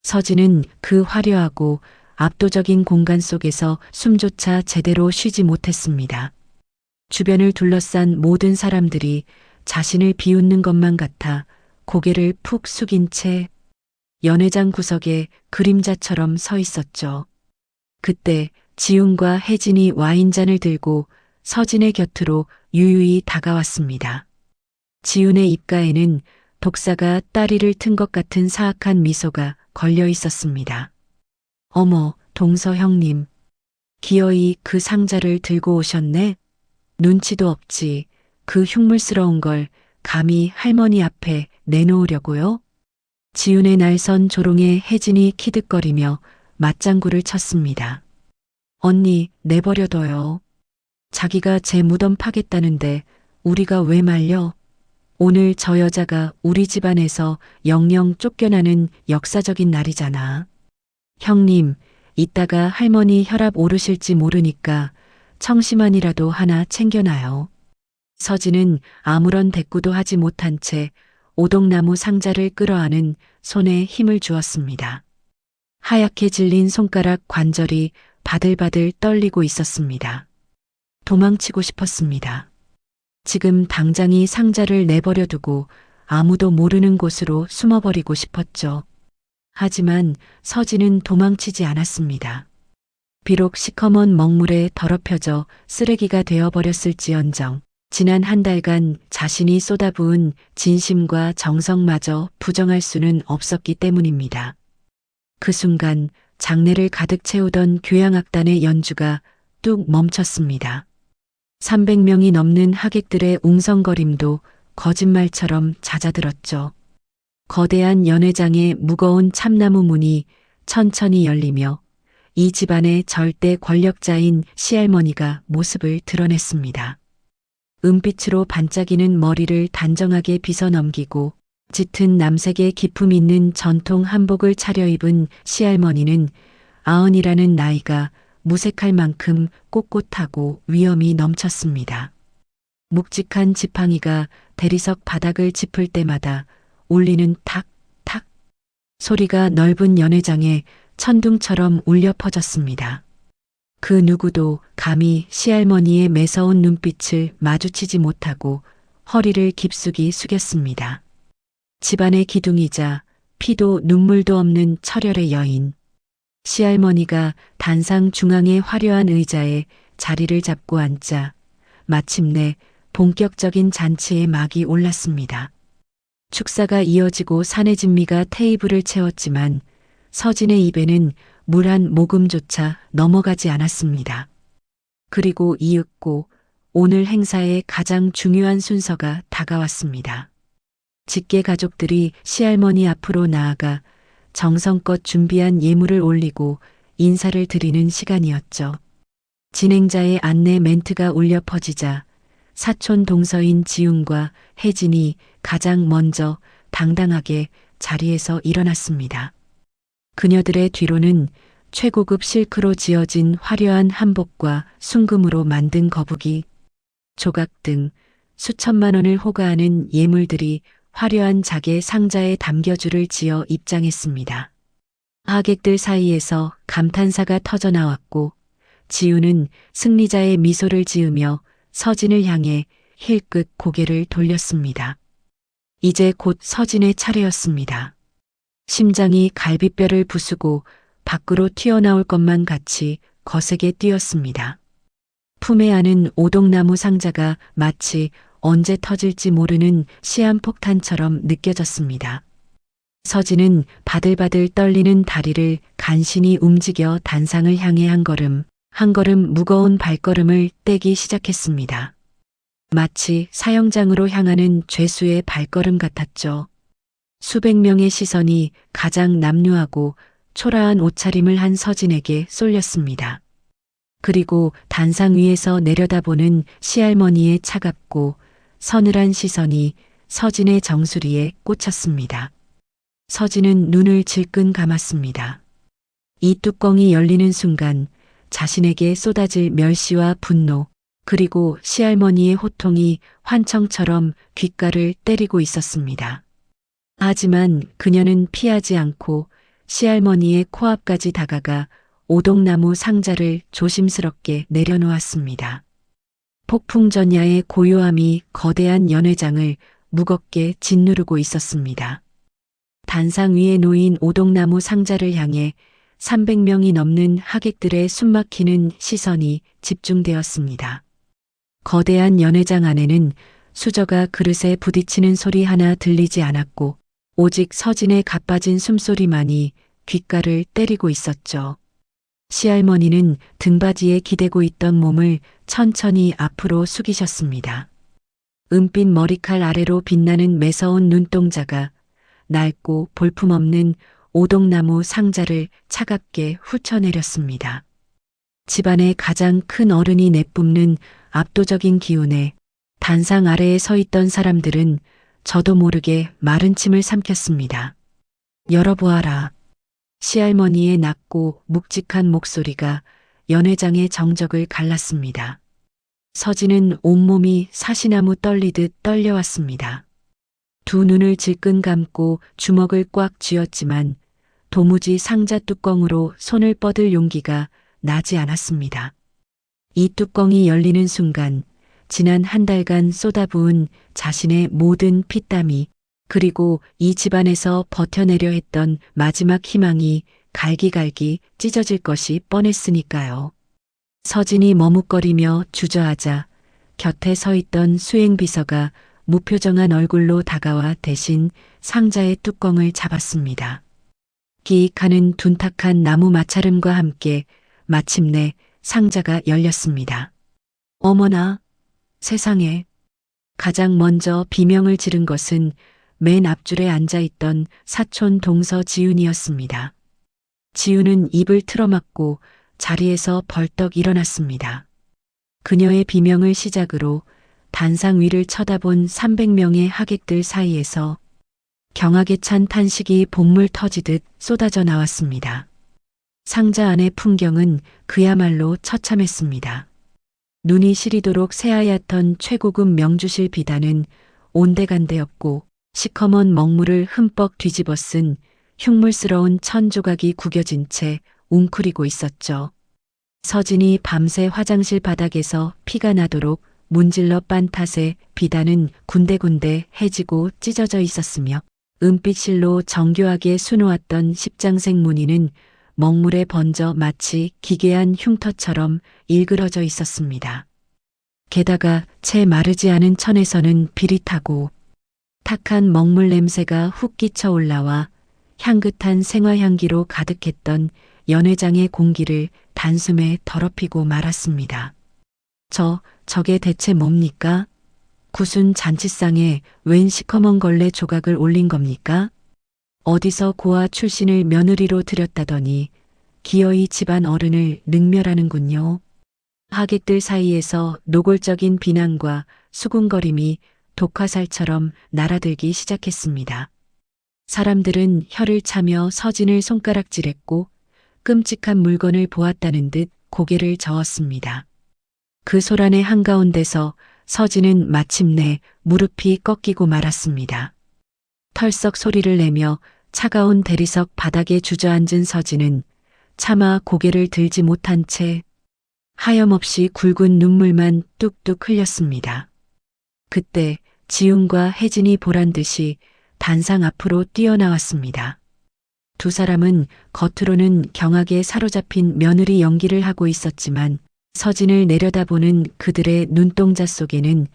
서진은 그 화려하고 압도적인 공간 속에서 숨조차 제대로 쉬지 못했습니다. 주변을 둘러싼 모든 사람들이 자신을 비웃는 것만 같아 고개를 푹 숙인 채 연회장 구석에 그림자처럼 서 있었죠. 그때 지훈과 혜진이 와인잔을 들고 서진의 곁으로 유유히 다가왔습니다. 지훈의 입가에는 독사가 다리를 튼 것 같은 사악한 미소가 걸려 있었습니다. 어머, 동서 형님. 기어이 그 상자를 들고 오셨네? 눈치도 없지. 그 흉물스러운 걸 감히 할머니 앞에 내놓으려고요? 지훈의 날선 조롱에 혜진이 키득거리며 맞장구를 쳤습니다. 언니, 내버려둬요. 자기가 제 무덤 파겠다는데 우리가 왜 말려? 오늘 저 여자가 우리 집안에서 영영 쫓겨나는 역사적인 날이잖아. 형님, 이따가 할머니 혈압 오르실지 모르니까 청심환이라도 하나 챙겨놔요. 서진은 아무런 대꾸도 하지 못한 채 오동나무 상자를 끌어안은 손에 힘을 주었습니다. 하얗게 질린 손가락 관절이 바들바들 떨리고 있었습니다. 도망치고 싶었습니다. 지금 당장이 상자를 내버려 두고 아무도 모르는 곳으로 숨어버리고 싶었죠. 하지만 서진은 도망치지 않았습니다. 비록 시커먼 먹물에 더럽혀져 쓰레기가 되어버렸을지언정 지난 한 달간 자신이 쏟아부은 진심과 정성마저 부정할 수는 없었기 때문입니다. 그 순간 장내를 가득 채우던 교향악단의 연주가 뚝 멈췄습니다. 300명이 넘는 하객들의 웅성거림도 거짓말처럼 잦아들었죠. 거대한 연회장의 무거운 참나무 문이 천천히 열리며 이 집안의 절대 권력자인 시할머니가 모습을 드러냈습니다. 은빛으로 반짝이는 머리를 단정하게 빗어 넘기고 짙은 남색의 기품 있는 전통 한복을 차려입은 시할머니는 90이라는 나이가 무색할 만큼 꼿꼿하고 위엄이 넘쳤습니다. 묵직한 지팡이가 대리석 바닥을 짚을 때마다 울리는 탁탁 소리가 넓은 연회장에 천둥처럼 울려 퍼졌습니다. 그 누구도 감히 시할머니의 매서운 눈빛을 마주치지 못하고 허리를 깊숙이 숙였습니다. 집안의 기둥이자 피도 눈물도 없는 철혈의 여인. 시할머니가 단상 중앙의 화려한 의자에 자리를 잡고 앉자 마침내 본격적인 잔치의 막이 올랐습니다. 축사가 이어지고 사내 진미가 테이블을 채웠지만 서진의 입에는 물 한 모금조차 넘어가지 않았습니다. 그리고 이윽고 오늘 행사의 가장 중요한 순서가 다가왔습니다. 직계 가족들이 시할머니 앞으로 나아가 정성껏 준비한 예물을 올리고 인사를 드리는 시간이었죠. 진행자의 안내 멘트가 울려 퍼지자 사촌 동서인 지훈과 혜진이 가장 먼저 당당하게 자리에서 일어났습니다. 그녀들의 뒤로는 최고급 실크로 지어진 화려한 한복과 순금으로 만든 거북이, 조각 등 수천만 원을 호가하는 예물들이 화려한 자개 상자에 담겨줄을 지어 입장했습니다. 하객들 사이에서 감탄사가 터져 나왔고 지우는 승리자의 미소를 지으며 서진을 향해 힐끗 고개를 돌렸습니다. 이제 곧 서진의 차례였습니다. 심장이 갈비뼈를 부수고 밖으로 튀어나올 것만 같이 거세게 뛰었습니다. 품에 안은 오동나무 상자가 마치 언제 터질지 모르는 시한폭탄처럼 느껴졌습니다. 서진은 바들바들 떨리는 다리를 간신히 움직여 단상을 향해 한 걸음 무거운 발걸음을 떼기 시작했습니다. 마치 사형장으로 향하는 죄수의 발걸음 같았죠. 수백 명의 시선이 가장 남루하고 초라한 옷차림을 한 서진에게 쏠렸습니다. 그리고 단상 위에서 내려다보는 시할머니의 차갑고 서늘한 시선이 서진의 정수리에 꽂혔습니다. 서진은 눈을 질끈 감았습니다. 이 뚜껑이 열리는 순간 자신에게 쏟아질 멸시와 분노, 그리고 시할머니의 호통이 환청처럼 귓가를 때리고 있었습니다. 하지만 그녀는 피하지 않고 시할머니의 코앞까지 다가가 오동나무 상자를 조심스럽게 내려놓았습니다. 폭풍전야의 고요함이 거대한 연회장을 무겁게 짓누르고 있었습니다. 단상 위에 놓인 오동나무 상자를 향해 300명이 넘는 하객들의 숨막히는 시선이 집중되었습니다. 거대한 연회장 안에는 수저가 그릇에 부딪히는 소리 하나 들리지 않았고 오직 서진의 가빠진 숨소리만이 귓가를 때리고 있었죠. 시할머니는 등받이에 기대고 있던 몸을 천천히 앞으로 숙이셨습니다. 은빛 머리칼 아래로 빛나는 매서운 눈동자가 낡고 볼품없는 오동나무 상자를 차갑게 훑어내렸습니다. 집안의 가장 큰 어른이 내뿜는 압도적인 기운에 단상 아래에 서 있던 사람들은 저도 모르게 마른 침을 삼켰습니다. 열어보아라. 시할머니의 낮고 묵직한 목소리가 연회장의 정적을 갈랐습니다. 서진은 온몸이 사시나무 떨리듯 떨려왔습니다. 두 눈을 질끈 감고 주먹을 꽉 쥐었지만 도무지 상자 뚜껑으로 손을 뻗을 용기가 나지 않았습니다. 이 뚜껑이 열리는 순간 지난 한 달간 쏟아부은 자신의 모든 피땀이 그리고 이 집안에서 버텨내려 했던 마지막 희망이 갈기갈기 찢어질 것이 뻔했으니까요. 서진이 머뭇거리며 주저하자 곁에 서 있던 수행비서가 무표정한 얼굴로 다가와 대신 상자의 뚜껑을 잡았습니다. 기익하는 둔탁한 나무 마찰음과 함께 마침내 상자가 열렸습니다. 어머나, 세상에. 가장 먼저 비명을 지른 것은 맨 앞줄에 앉아있던 사촌 동서 지윤이었습니다. 지윤은 입을 틀어막고 자리에서 벌떡 일어났습니다. 그녀의 비명을 시작으로 단상 위를 쳐다본 300명의 하객들 사이에서 경악에 찬 탄식이 본물 터지듯 쏟아져 나왔습니다. 상자 안의 풍경은 그야말로 처참했습니다. 눈이 시리도록 새하얗던 최고급 명주실 비단은 온데간데없고 시커먼 먹물을 흠뻑 뒤집어 쓴 흉물스러운 천 조각이 구겨진 채 웅크리고 있었죠. 서진이 밤새 화장실 바닥에서 피가 나도록 문질러 빤 탓에 비단은 군데군데 해지고 찢어져 있었으며 은빛 실로 정교하게 수놓았던 십장색 무늬는 먹물에 번져 마치 기괴한 흉터처럼 일그러져 있었습니다. 게다가 채 마르지 않은 천에서는 비릿하고 탁한 먹물 냄새가 훅 끼쳐 올라와 향긋한 생화향기로 가득했던 연회장의 공기를 단숨에 더럽히고 말았습니다. 저게 대체 뭡니까? 구순 잔치상에 웬 시커먼 걸레 조각을 올린 겁니까? 어디서 고아 출신을 며느리로 들였다더니 기어이 집안 어른을 능멸하는군요. 하객들 사이에서 노골적인 비난과 수군거림이 독화살처럼 날아들기 시작했습니다. 사람들은 혀를 차며 서진을 손가락질했고 끔찍한 물건을 보았다는 듯 고개를 저었습니다. 그 소란의 한가운데서 서진은 마침내 무릎이 꺾이고 말았습니다. 털썩 소리를 내며 차가운 대리석 바닥에 주저앉은 서진은 차마 고개를 들지 못한 채 하염없이 굵은 눈물만 뚝뚝 흘렸습니다. 그때 지훈과 혜진이 보란 듯이 단상 앞으로 뛰어나왔습니다. 두 사람은 겉으로는 경악에 사로잡힌 며느리 연기를 하고 있었지만 서진을 내려다보는 그들의 눈동자 속에는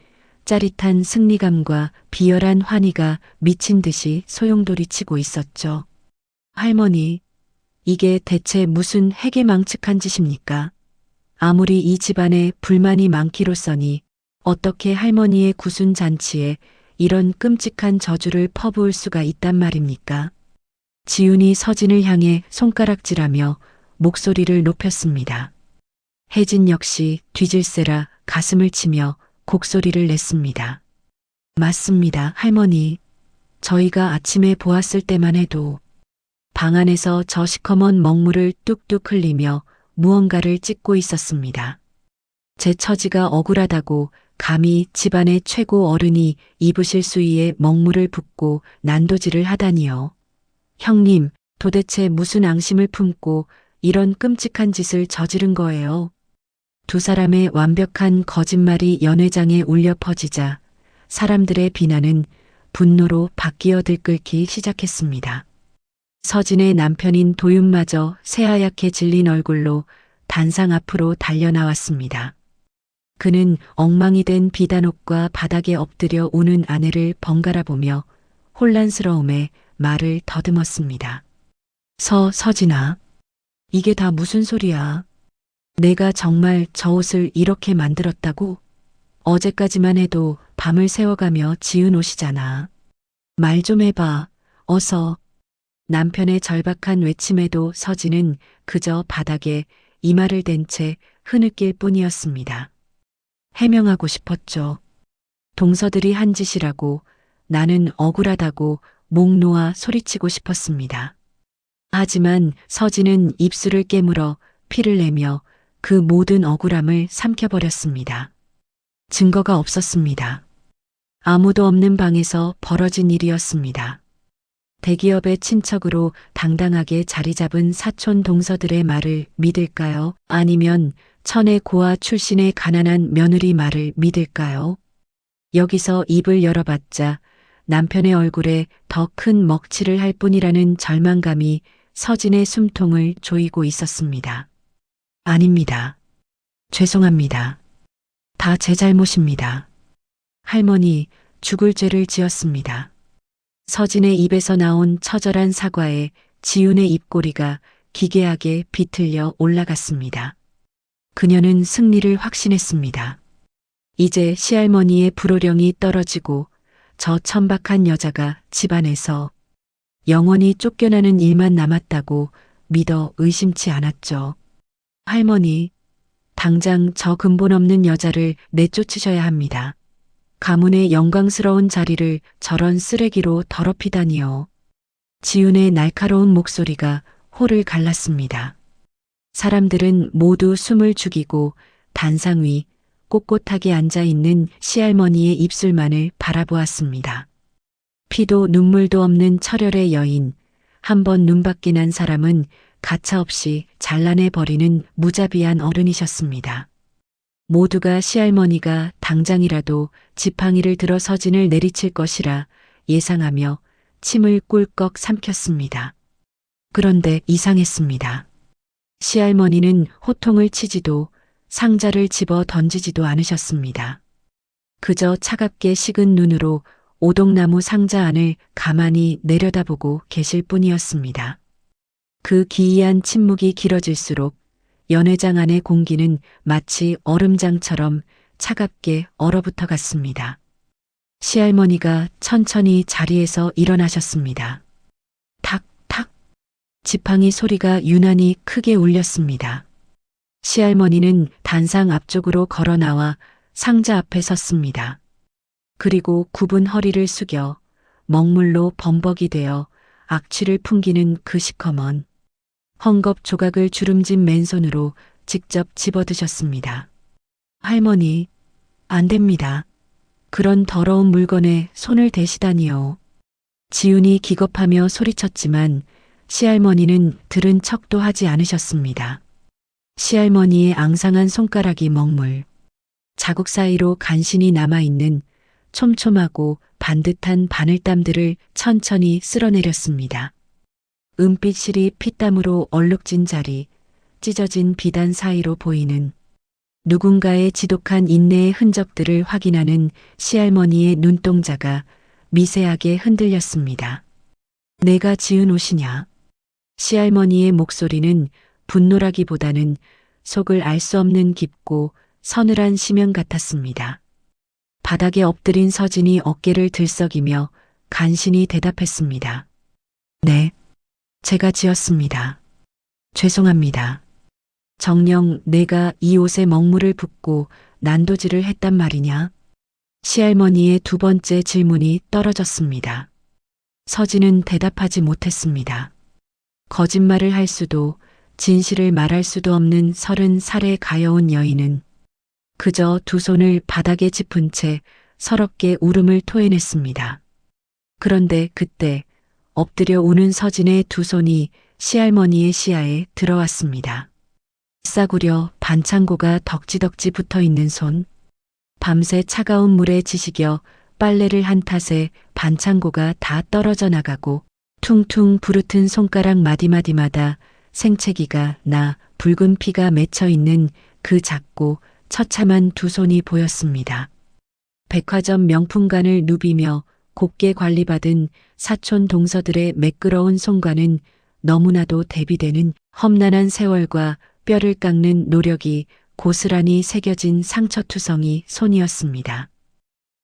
짜릿한 승리감과 비열한 환희가 미친 듯이 소용돌이치고 있었죠. 할머니, 이게 대체 무슨 해괴망측한 짓입니까? 아무리 이 집안에 불만이 많기로써니 어떻게 할머니의 구순 잔치에 이런 끔찍한 저주를 퍼부을 수가 있단 말입니까? 지훈이 서진을 향해 손가락질하며 목소리를 높였습니다. 혜진 역시 뒤질세라 가슴을 치며 곡소리를 냈습니다. 맞습니다, 할머니. 저희가 아침에 보았을 때만 해도 방 안에서 저 시커먼 먹물을 뚝뚝 흘리며 무언가를 찢고 있었습니다. 제 처지가 억울하다고 감히 집안의 최고 어른이 입으실 수위에 먹물을 붓고 난도질을 하다니요. 형님, 도대체 무슨 앙심을 품고 이런 끔찍한 짓을 저지른 거예요? 두 사람의 완벽한 거짓말이 연회장에 울려 퍼지자 사람들의 비난은 분노로 바뀌어 들끓기 시작했습니다. 서진의 남편인 도윤마저 새하얗게 질린 얼굴로 단상 앞으로 달려나왔습니다. 그는 엉망이 된 비단옷과 바닥에 엎드려 우는 아내를 번갈아 보며 혼란스러움에 말을 더듬었습니다. 서진아, 이게 다 무슨 소리야? 내가 정말 저 옷을 이렇게 만들었다고? 어제까지만 해도 밤을 새워가며 지은 옷이잖아. 말 좀 해봐, 어서. 남편의 절박한 외침에도 서진은 그저 바닥에 이마를 댄 채 흐느낄 뿐이었습니다. 해명하고 싶었죠. 동서들이 한 짓이라고, 나는 억울하다고 목 놓아 소리치고 싶었습니다. 하지만 서진은 입술을 깨물어 피를 내며 그 모든 억울함을 삼켜버렸습니다. 증거가 없었습니다. 아무도 없는 방에서 벌어진 일이었습니다. 대기업의 친척으로 당당하게 자리 잡은 사촌 동서들의 말을 믿을까요? 아니면 천의 고아 출신의 가난한 며느리 말을 믿을까요? 여기서 입을 열어봤자 남편의 얼굴에 더 큰 먹칠을 할 뿐이라는 절망감이 서진의 숨통을 조이고 있었습니다. 아닙니다. 죄송합니다. 다 제 잘못입니다. 할머니, 죽을 죄를 지었습니다. 서진의 입에서 나온 처절한 사과에 지훈의 입꼬리가 기괴하게 비틀려 올라갔습니다. 그녀는 승리를 확신했습니다. 이제 시할머니의 불호령이 떨어지고 저 천박한 여자가 집안에서 영원히 쫓겨나는 일만 남았다고 믿어 의심치 않았죠. 할머니, 당장 저 근본 없는 여자를 내쫓으셔야 합니다. 가문의 영광스러운 자리를 저런 쓰레기로 더럽히다니요. 지훈의 날카로운 목소리가 홀을 갈랐습니다. 사람들은 모두 숨을 죽이고 단상 위 꼿꼿하게 앉아있는 시할머니의 입술만을 바라보았습니다. 피도 눈물도 없는 철혈의 여인, 한번 눈밖에 난 사람은 가차없이 잘라내버리는 무자비한 어른이셨습니다. 모두가 시할머니가 당장이라도 지팡이를 들어 서진을 내리칠 것이라 예상하며 침을 꿀꺽 삼켰습니다. 그런데 이상했습니다. 시할머니는 호통을 치지도 상자를 집어 던지지도 않으셨습니다. 그저 차갑게 식은 눈으로 오동나무 상자 안을 가만히 내려다보고 계실 뿐이었습니다. 그 기이한 침묵이 길어질수록 연회장 안의 공기는 마치 얼음장처럼 차갑게 얼어붙어 갔습니다. 시할머니가 천천히 자리에서 일어나셨습니다. 탁탁 지팡이 소리가 유난히 크게 울렸습니다. 시할머니는 단상 앞쪽으로 걸어 나와 상자 앞에 섰습니다. 그리고 굽은 허리를 숙여 먹물로 범벅이 되어 악취를 풍기는 그 시커먼 헝겊 조각을 주름진 맨손으로 직접 집어드셨습니다. 할머니, 안 됩니다. 그런 더러운 물건에 손을 대시다니요. 지훈이 기겁하며 소리쳤지만 시할머니는 들은 척도 하지 않으셨습니다. 시할머니의 앙상한 손가락이 먹물, 자국 사이로 간신히 남아있는 촘촘하고 반듯한 바늘땀들을 천천히 쓸어내렸습니다. 은빛 실이 피땀으로 얼룩진 자리, 찢어진 비단 사이로 보이는 누군가의 지독한 인내의 흔적들을 확인하는 시할머니의 눈동자가 미세하게 흔들렸습니다. 내가 지은 옷이냐? 시할머니의 목소리는 분노라기보다는 속을 알 수 없는 깊고 서늘한 심연 같았습니다. 바닥에 엎드린 서진이 어깨를 들썩이며 간신히 대답했습니다. 네, 제가 지었습니다. 죄송합니다. 정녕 내가 이 옷에 먹물을 붓고 난도질을 했단 말이냐? 시할머니의 두 번째 질문이 떨어졌습니다. 서진은 대답하지 못했습니다. 거짓말을 할 수도 진실을 말할 수도 없는 30살의 가여운 여인은 그저 두 손을 바닥에 짚은 채 서럽게 울음을 토해냈습니다. 그런데 그때 엎드려 우는 서진의 두 손이 시할머니의 시야에 들어왔습니다. 싸구려 반창고가 덕지덕지 붙어있는 손, 밤새 차가운 물에 지식여 빨래를 한 탓에 반창고가 다 떨어져 나가고 퉁퉁 부르튼 손가락 마디마디마다 생채기가 나 붉은 피가 맺혀 있는 그 작고 처참한 두 손이 보였습니다. 백화점 명품관을 누비며 곱게 관리받은 사촌 동서들의 매끄러운 손과는 너무나도 대비되는 험난한 세월과 뼈를 깎는 노력이 고스란히 새겨진 상처투성이 손이었습니다.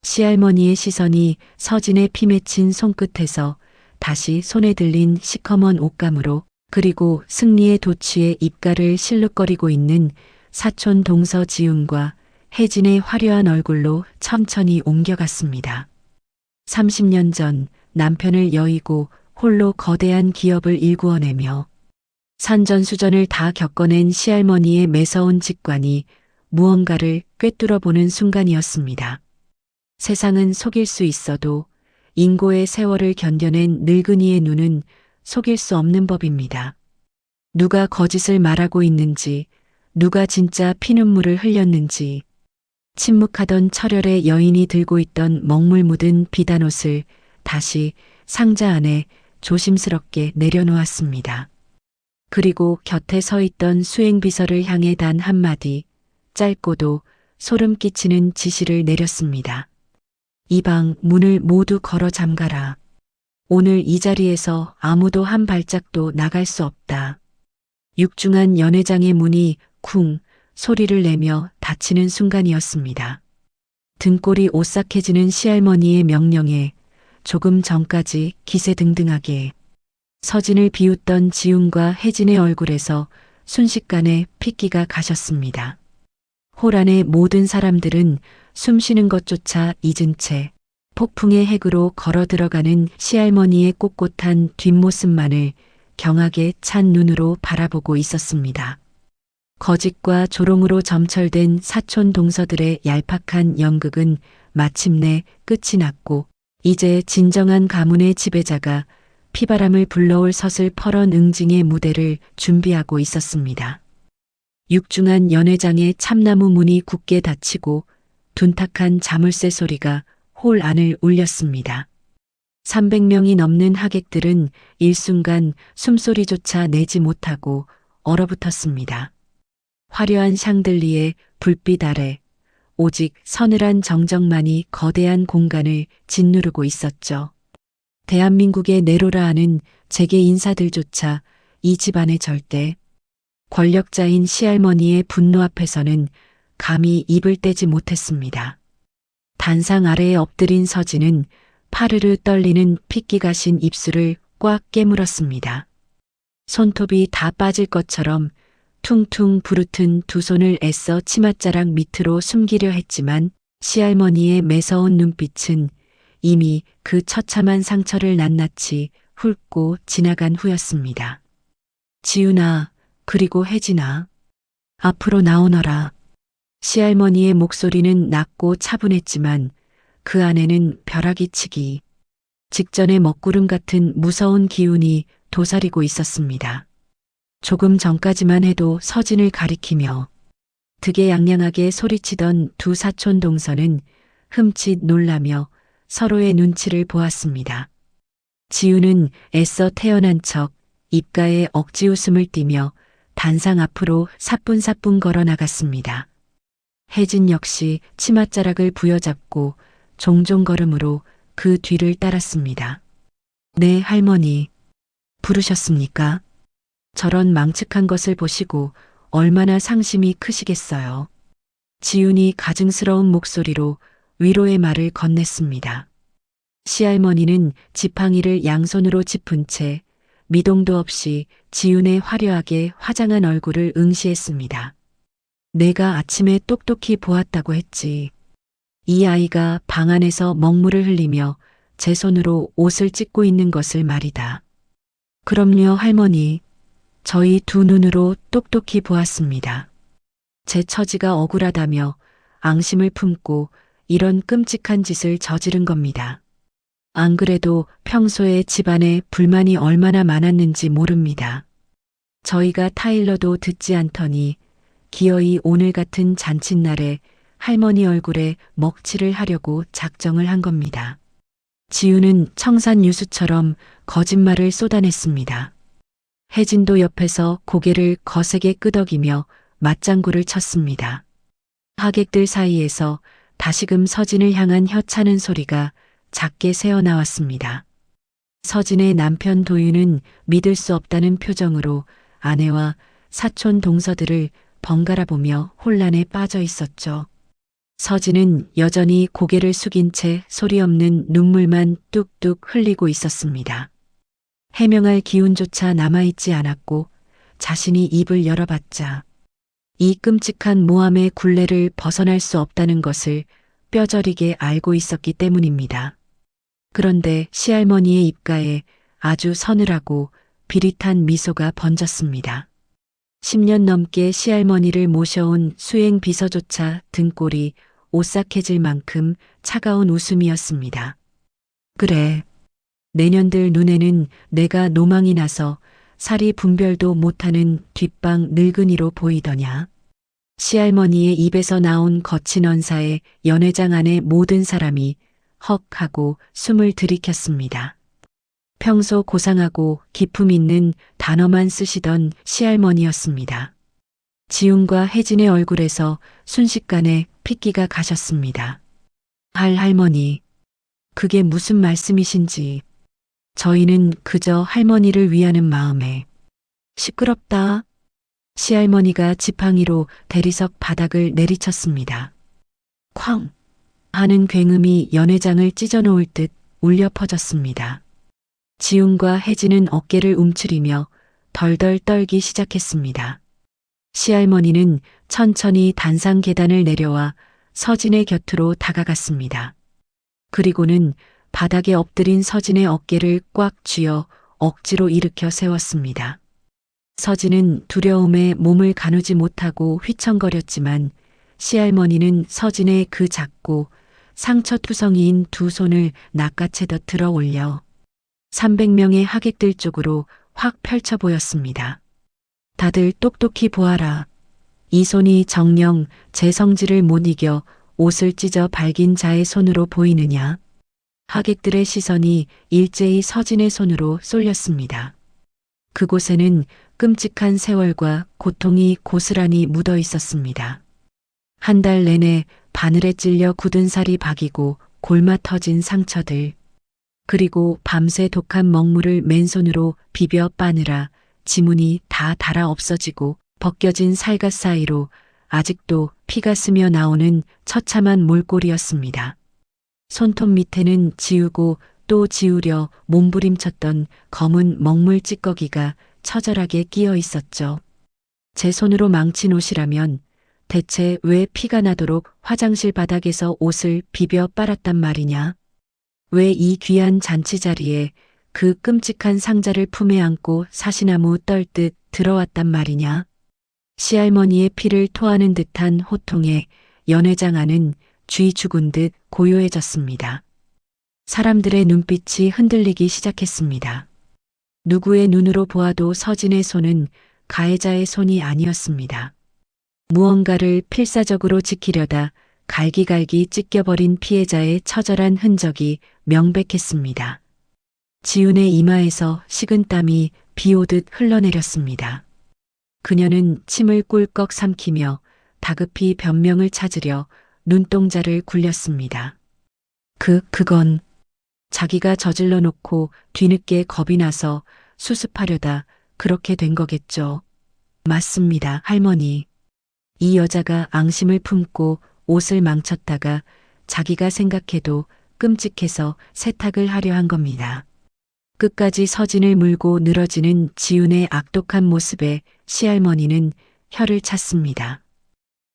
시할머니의 시선이 서진의 피 맺힌 손끝에서 다시 손에 들린 시커먼 옷감으로 그리고 승리의 도취에 입가를 실룩거리고 있는 사촌 동서 지훈과 혜진의 화려한 얼굴로 천천히 옮겨갔습니다. 30년 전 남편을 여의고 홀로 거대한 기업을 일구어내며 산전수전을 다 겪어낸 시할머니의 매서운 직관이 무언가를 꿰뚫어보는 순간이었습니다. 세상은 속일 수 있어도 인고의 세월을 견뎌낸 늙은이의 눈은 속일 수 없는 법입니다. 누가 거짓을 말하고 있는지, 누가 진짜 피눈물을 흘렸는지, 침묵하던 철혈의 여인이 들고 있던 먹물 묻은 비단옷을 다시 상자 안에 조심스럽게 내려놓았습니다. 그리고 곁에 서 있던 수행비서를 향해 단 한마디, 짧고도 소름 끼치는 지시를 내렸습니다. 이 방 문을 모두 걸어 잠가라. 오늘 이 자리에서 아무도 한 발짝도 나갈 수 없다. 육중한 연회장의 문이 쿵 소리를 내며 닫히는 순간이었습니다. 등골이 오싹해지는 시할머니의 명령에 조금 전까지 기세등등하게 서진을 비웃던 지훈과 혜진의 얼굴에서 순식간에 핏기가 가셨습니다. 홀 안의 모든 사람들은 숨쉬는 것조차 잊은 채 폭풍의 핵으로 걸어 들어가는 시할머니의 꼿꼿한 뒷모습만을 경악에 찬 눈으로 바라보고 있었습니다. 거짓과 조롱으로 점철된 사촌 동서들의 얄팍한 연극은 마침내 끝이 났고 이제 진정한 가문의 지배자가 피바람을 불러올 서슬퍼런 응징의 무대를 준비하고 있었습니다. 육중한 연회장의 참나무 문이 굳게 닫히고 둔탁한 자물쇠 소리가 홀 안을 울렸습니다. 300명이 넘는 하객들은 일순간 숨소리조차 내지 못하고 얼어붙었습니다. 화려한 샹들리에 불빛 아래 오직 서늘한 정적만이 거대한 공간을 짓누르고 있었죠. 대한민국의 내로라 하는 재계 인사들조차 이 집안의 절대 권력자인 시할머니의 분노 앞에서는 감히 입을 떼지 못했습니다. 단상 아래에 엎드린 서진은 파르르 떨리는 핏기 가신 입술을 꽉 깨물었습니다. 손톱이 다 빠질 것처럼 퉁퉁 부르튼 두 손을 애써 치맛자락 밑으로 숨기려 했지만 시할머니의 매서운 눈빛은 이미 그 처참한 상처를 낱낱이 훑고 지나간 후였습니다. 지훈아, 그리고 혜진아, 앞으로 나오너라. 시할머니의 목소리는 낮고 차분했지만 그 안에는 벼락이 치기 직전의 먹구름 같은 무서운 기운이 도사리고 있었습니다. 조금 전까지만 해도 서진을 가리키며 득에양양하게 소리치던 두 사촌 동서는 흠칫 놀라며 서로의 눈치를 보았습니다. 지우는 애써 태어난 척 입가에 억지 웃음을 띠며 단상 앞으로 사뿐사뿐 걸어 나갔습니다. 혜진 역시 치맛자락을 부여잡고 종종 걸음으로 그 뒤를 따랐습니다. 네, 할머니. 부르셨습니까? 저런 망측한 것을 보시고 얼마나 상심이 크시겠어요. 지훈이 가증스러운 목소리로 위로의 말을 건넸습니다. 시할머니는 지팡이를 양손으로 짚은 채 미동도 없이 지훈의 화려하게 화장한 얼굴을 응시했습니다. 내가 아침에 똑똑히 보았다고 했지. 이 아이가 방 안에서 먹물을 흘리며 제 손으로 옷을 찢고 있는 것을 말이다. 그럼요, 할머니. 저희 두 눈으로 똑똑히 보았습니다. 제 처지가 억울하다며 앙심을 품고 이런 끔찍한 짓을 저지른 겁니다. 안 그래도 평소에 집안에 불만이 얼마나 많았는지 모릅니다. 저희가 타일러도 듣지 않더니 기어이 오늘 같은 잔칫날에 할머니 얼굴에 먹칠을 하려고 작정을 한 겁니다. 지우는 청산유수처럼 거짓말을 쏟아냈습니다. 혜진도 옆에서 고개를 거세게 끄덕이며 맞장구를 쳤습니다. 하객들 사이에서 다시금 서진을 향한 혀차는 소리가 작게 새어나왔습니다. 서진의 남편 도윤은 믿을 수 없다는 표정으로 아내와 사촌 동서들을 번갈아 보며 혼란에 빠져 있었죠. 서진은 여전히 고개를 숙인 채 소리 없는 눈물만 뚝뚝 흘리고 있었습니다. 해명할 기운조차 남아있지 않았고 자신이 입을 열어봤자 이 끔찍한 모함의 굴레를 벗어날 수 없다는 것을 뼈저리게 알고 있었기 때문입니다. 그런데 시할머니의 입가에 아주 서늘하고 비릿한 미소가 번졌습니다. 10년 넘게 시할머니를 모셔온 수행 비서조차 등골이 오싹해질 만큼 차가운 웃음이었습니다. 그래. 내년들 눈에는 내가 노망이 나서 살이 분별도 못하는 뒷방 늙은이로 보이더냐. 시할머니의 입에서 나온 거친 언사에 연회장 안의 모든 사람이 헉 하고 숨을 들이켰습니다. 평소 고상하고 기품 있는 단어만 쓰시던 시할머니였습니다. 지훈과 혜진의 얼굴에서 순식간에 핏기가 가셨습니다. 할머니, 그게 무슨 말씀이신지. 저희는 그저 할머니를 위하는 마음에. 시끄럽다. 시할머니가 지팡이로 대리석 바닥을 내리쳤습니다. 쾅 하는 굉음이 연회장을 찢어놓을 듯 울려 퍼졌습니다. 지훈과 혜진은 어깨를 움츠리며 덜덜 떨기 시작했습니다. 시할머니는 천천히 단상 계단을 내려와 서진의 곁으로 다가갔습니다. 그리고는 바닥에 엎드린 서진의 어깨를 꽉 쥐어 억지로 일으켜 세웠습니다. 서진은 두려움에 몸을 가누지 못하고 휘청거렸지만 시할머니는 서진의 그 작고 상처투성이인 두 손을 낚아채듯 들어 올려 300명의 하객들 쪽으로 확 펼쳐 보였습니다. 다들 똑똑히 보아라. 이 손이 정녕 제 성질을 못 이겨 옷을 찢어 밝힌 자의 손으로 보이느냐. 하객들의 시선이 일제히 서진의 손으로 쏠렸습니다. 그곳에는 끔찍한 세월과 고통이 고스란히 묻어 있었습니다. 한 달 내내 바늘에 찔려 굳은 살이 박이고 골마 터진 상처들, 그리고 밤새 독한 먹물을 맨손으로 비벼 빠느라 지문이 다 닳아 없어지고 벗겨진 살갗 사이로 아직도 피가 스며 나오는 처참한 몰골이었습니다. 손톱 밑에는 지우고 또 지우려 몸부림쳤던 검은 먹물 찌꺼기가 처절하게 끼어 있었죠. 제 손으로 망친 옷이라면 대체 왜 피가 나도록 화장실 바닥에서 옷을 비벼 빨았단 말이냐? 왜 이 귀한 잔치 자리에 그 끔찍한 상자를 품에 안고 사시나무 떨듯 들어왔단 말이냐? 시할머니의 피를 토하는 듯한 호통에 연회장 안은 쥐 죽은 듯 고요해졌습니다. 사람들의 눈빛이 흔들리기 시작했습니다. 누구의 눈으로 보아도 서진의 손은 가해자의 손이 아니었습니다. 무언가를 필사적으로 지키려다 갈기갈기 찢겨버린 피해자의 처절한 흔적이 명백했습니다. 지훈의 이마에서 식은땀이 비오듯 흘러내렸습니다. 그녀는 침을 꿀꺽 삼키며 다급히 변명을 찾으려 눈동자를 굴렸습니다. 그건 자기가 저질러 놓고 뒤늦게 겁이 나서 수습하려다 그렇게 된 거겠죠. 맞습니다, 할머니. 이 여자가 앙심을 품고 옷을 망쳤다가 자기가 생각해도 끔찍해서 세탁을 하려 한 겁니다. 끝까지 서진을 물고 늘어지는 지훈의 악독한 모습에 시할머니는 혀를 찼습니다.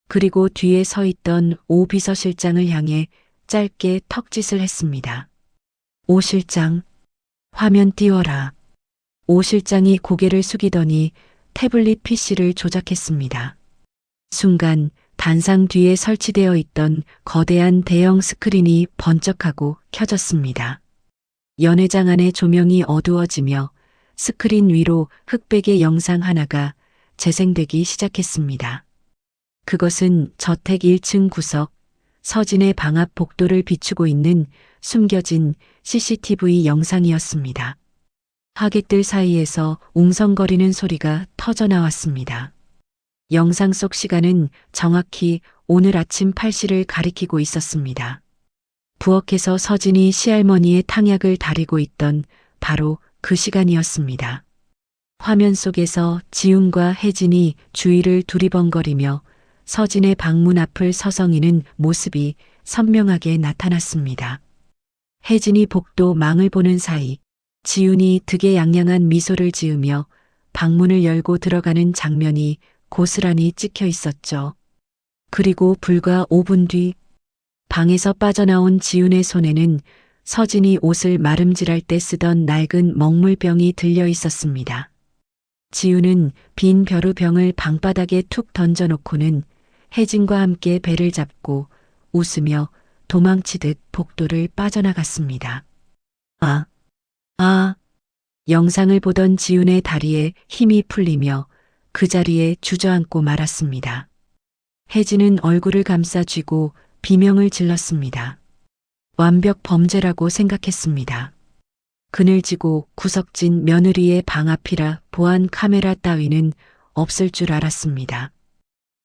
그리고 뒤에 서 있던 오 비서실장을 향해 짧게 턱짓을 했습니다. 오 실장, 화면 띄워라. 오 실장이 고개를 숙이더니 태블릿 PC를 조작했습니다. 순간 단상 뒤에 설치되어 있던 거대한 대형 스크린이 번쩍하고 켜졌습니다. 연회장 안의 조명이 어두워지며 스크린 위로 흑백의 영상 하나가 재생되기 시작했습니다. 그것은 저택 1층 구석, 서진의 방 앞 복도를 비추고 있는 숨겨진 CCTV 영상이었습니다. 하객들 사이에서 웅성거리는 소리가 터져 나왔습니다. 영상 속 시간은 정확히 오늘 아침 8시를 가리키고 있었습니다. 부엌에서 서진이 시할머니의 탕약을 다리고 있던 바로 그 시간이었습니다. 화면 속에서 지훈과 혜진이 주위를 두리번거리며 서진의 방문 앞을 서성이는 모습이 선명하게 나타났습니다. 혜진이 복도 망을 보는 사이 지훈이 득에양양한 미소를 지으며 방문을 열고 들어가는 장면이 고스란히 찍혀 있었죠. 그리고 불과 5분 뒤 방에서 빠져나온 지훈의 손에는 서진이 옷을 마름질할 때 쓰던 낡은 먹물병이 들려 있었습니다. 지훈은 빈 벼루병을 방바닥에 툭 던져놓고는 혜진과 함께 배를 잡고 웃으며 도망치듯 복도를 빠져나갔습니다. 영상을 보던 지훈의 다리에 힘이 풀리며 그 자리에 주저앉고 말았습니다. 혜진은 얼굴을 감싸 쥐고 비명을 질렀습니다. 완벽 범죄라고 생각했습니다. 그늘지고 구석진 며느리의 방 앞이라 보안 카메라 따위는 없을 줄 알았습니다.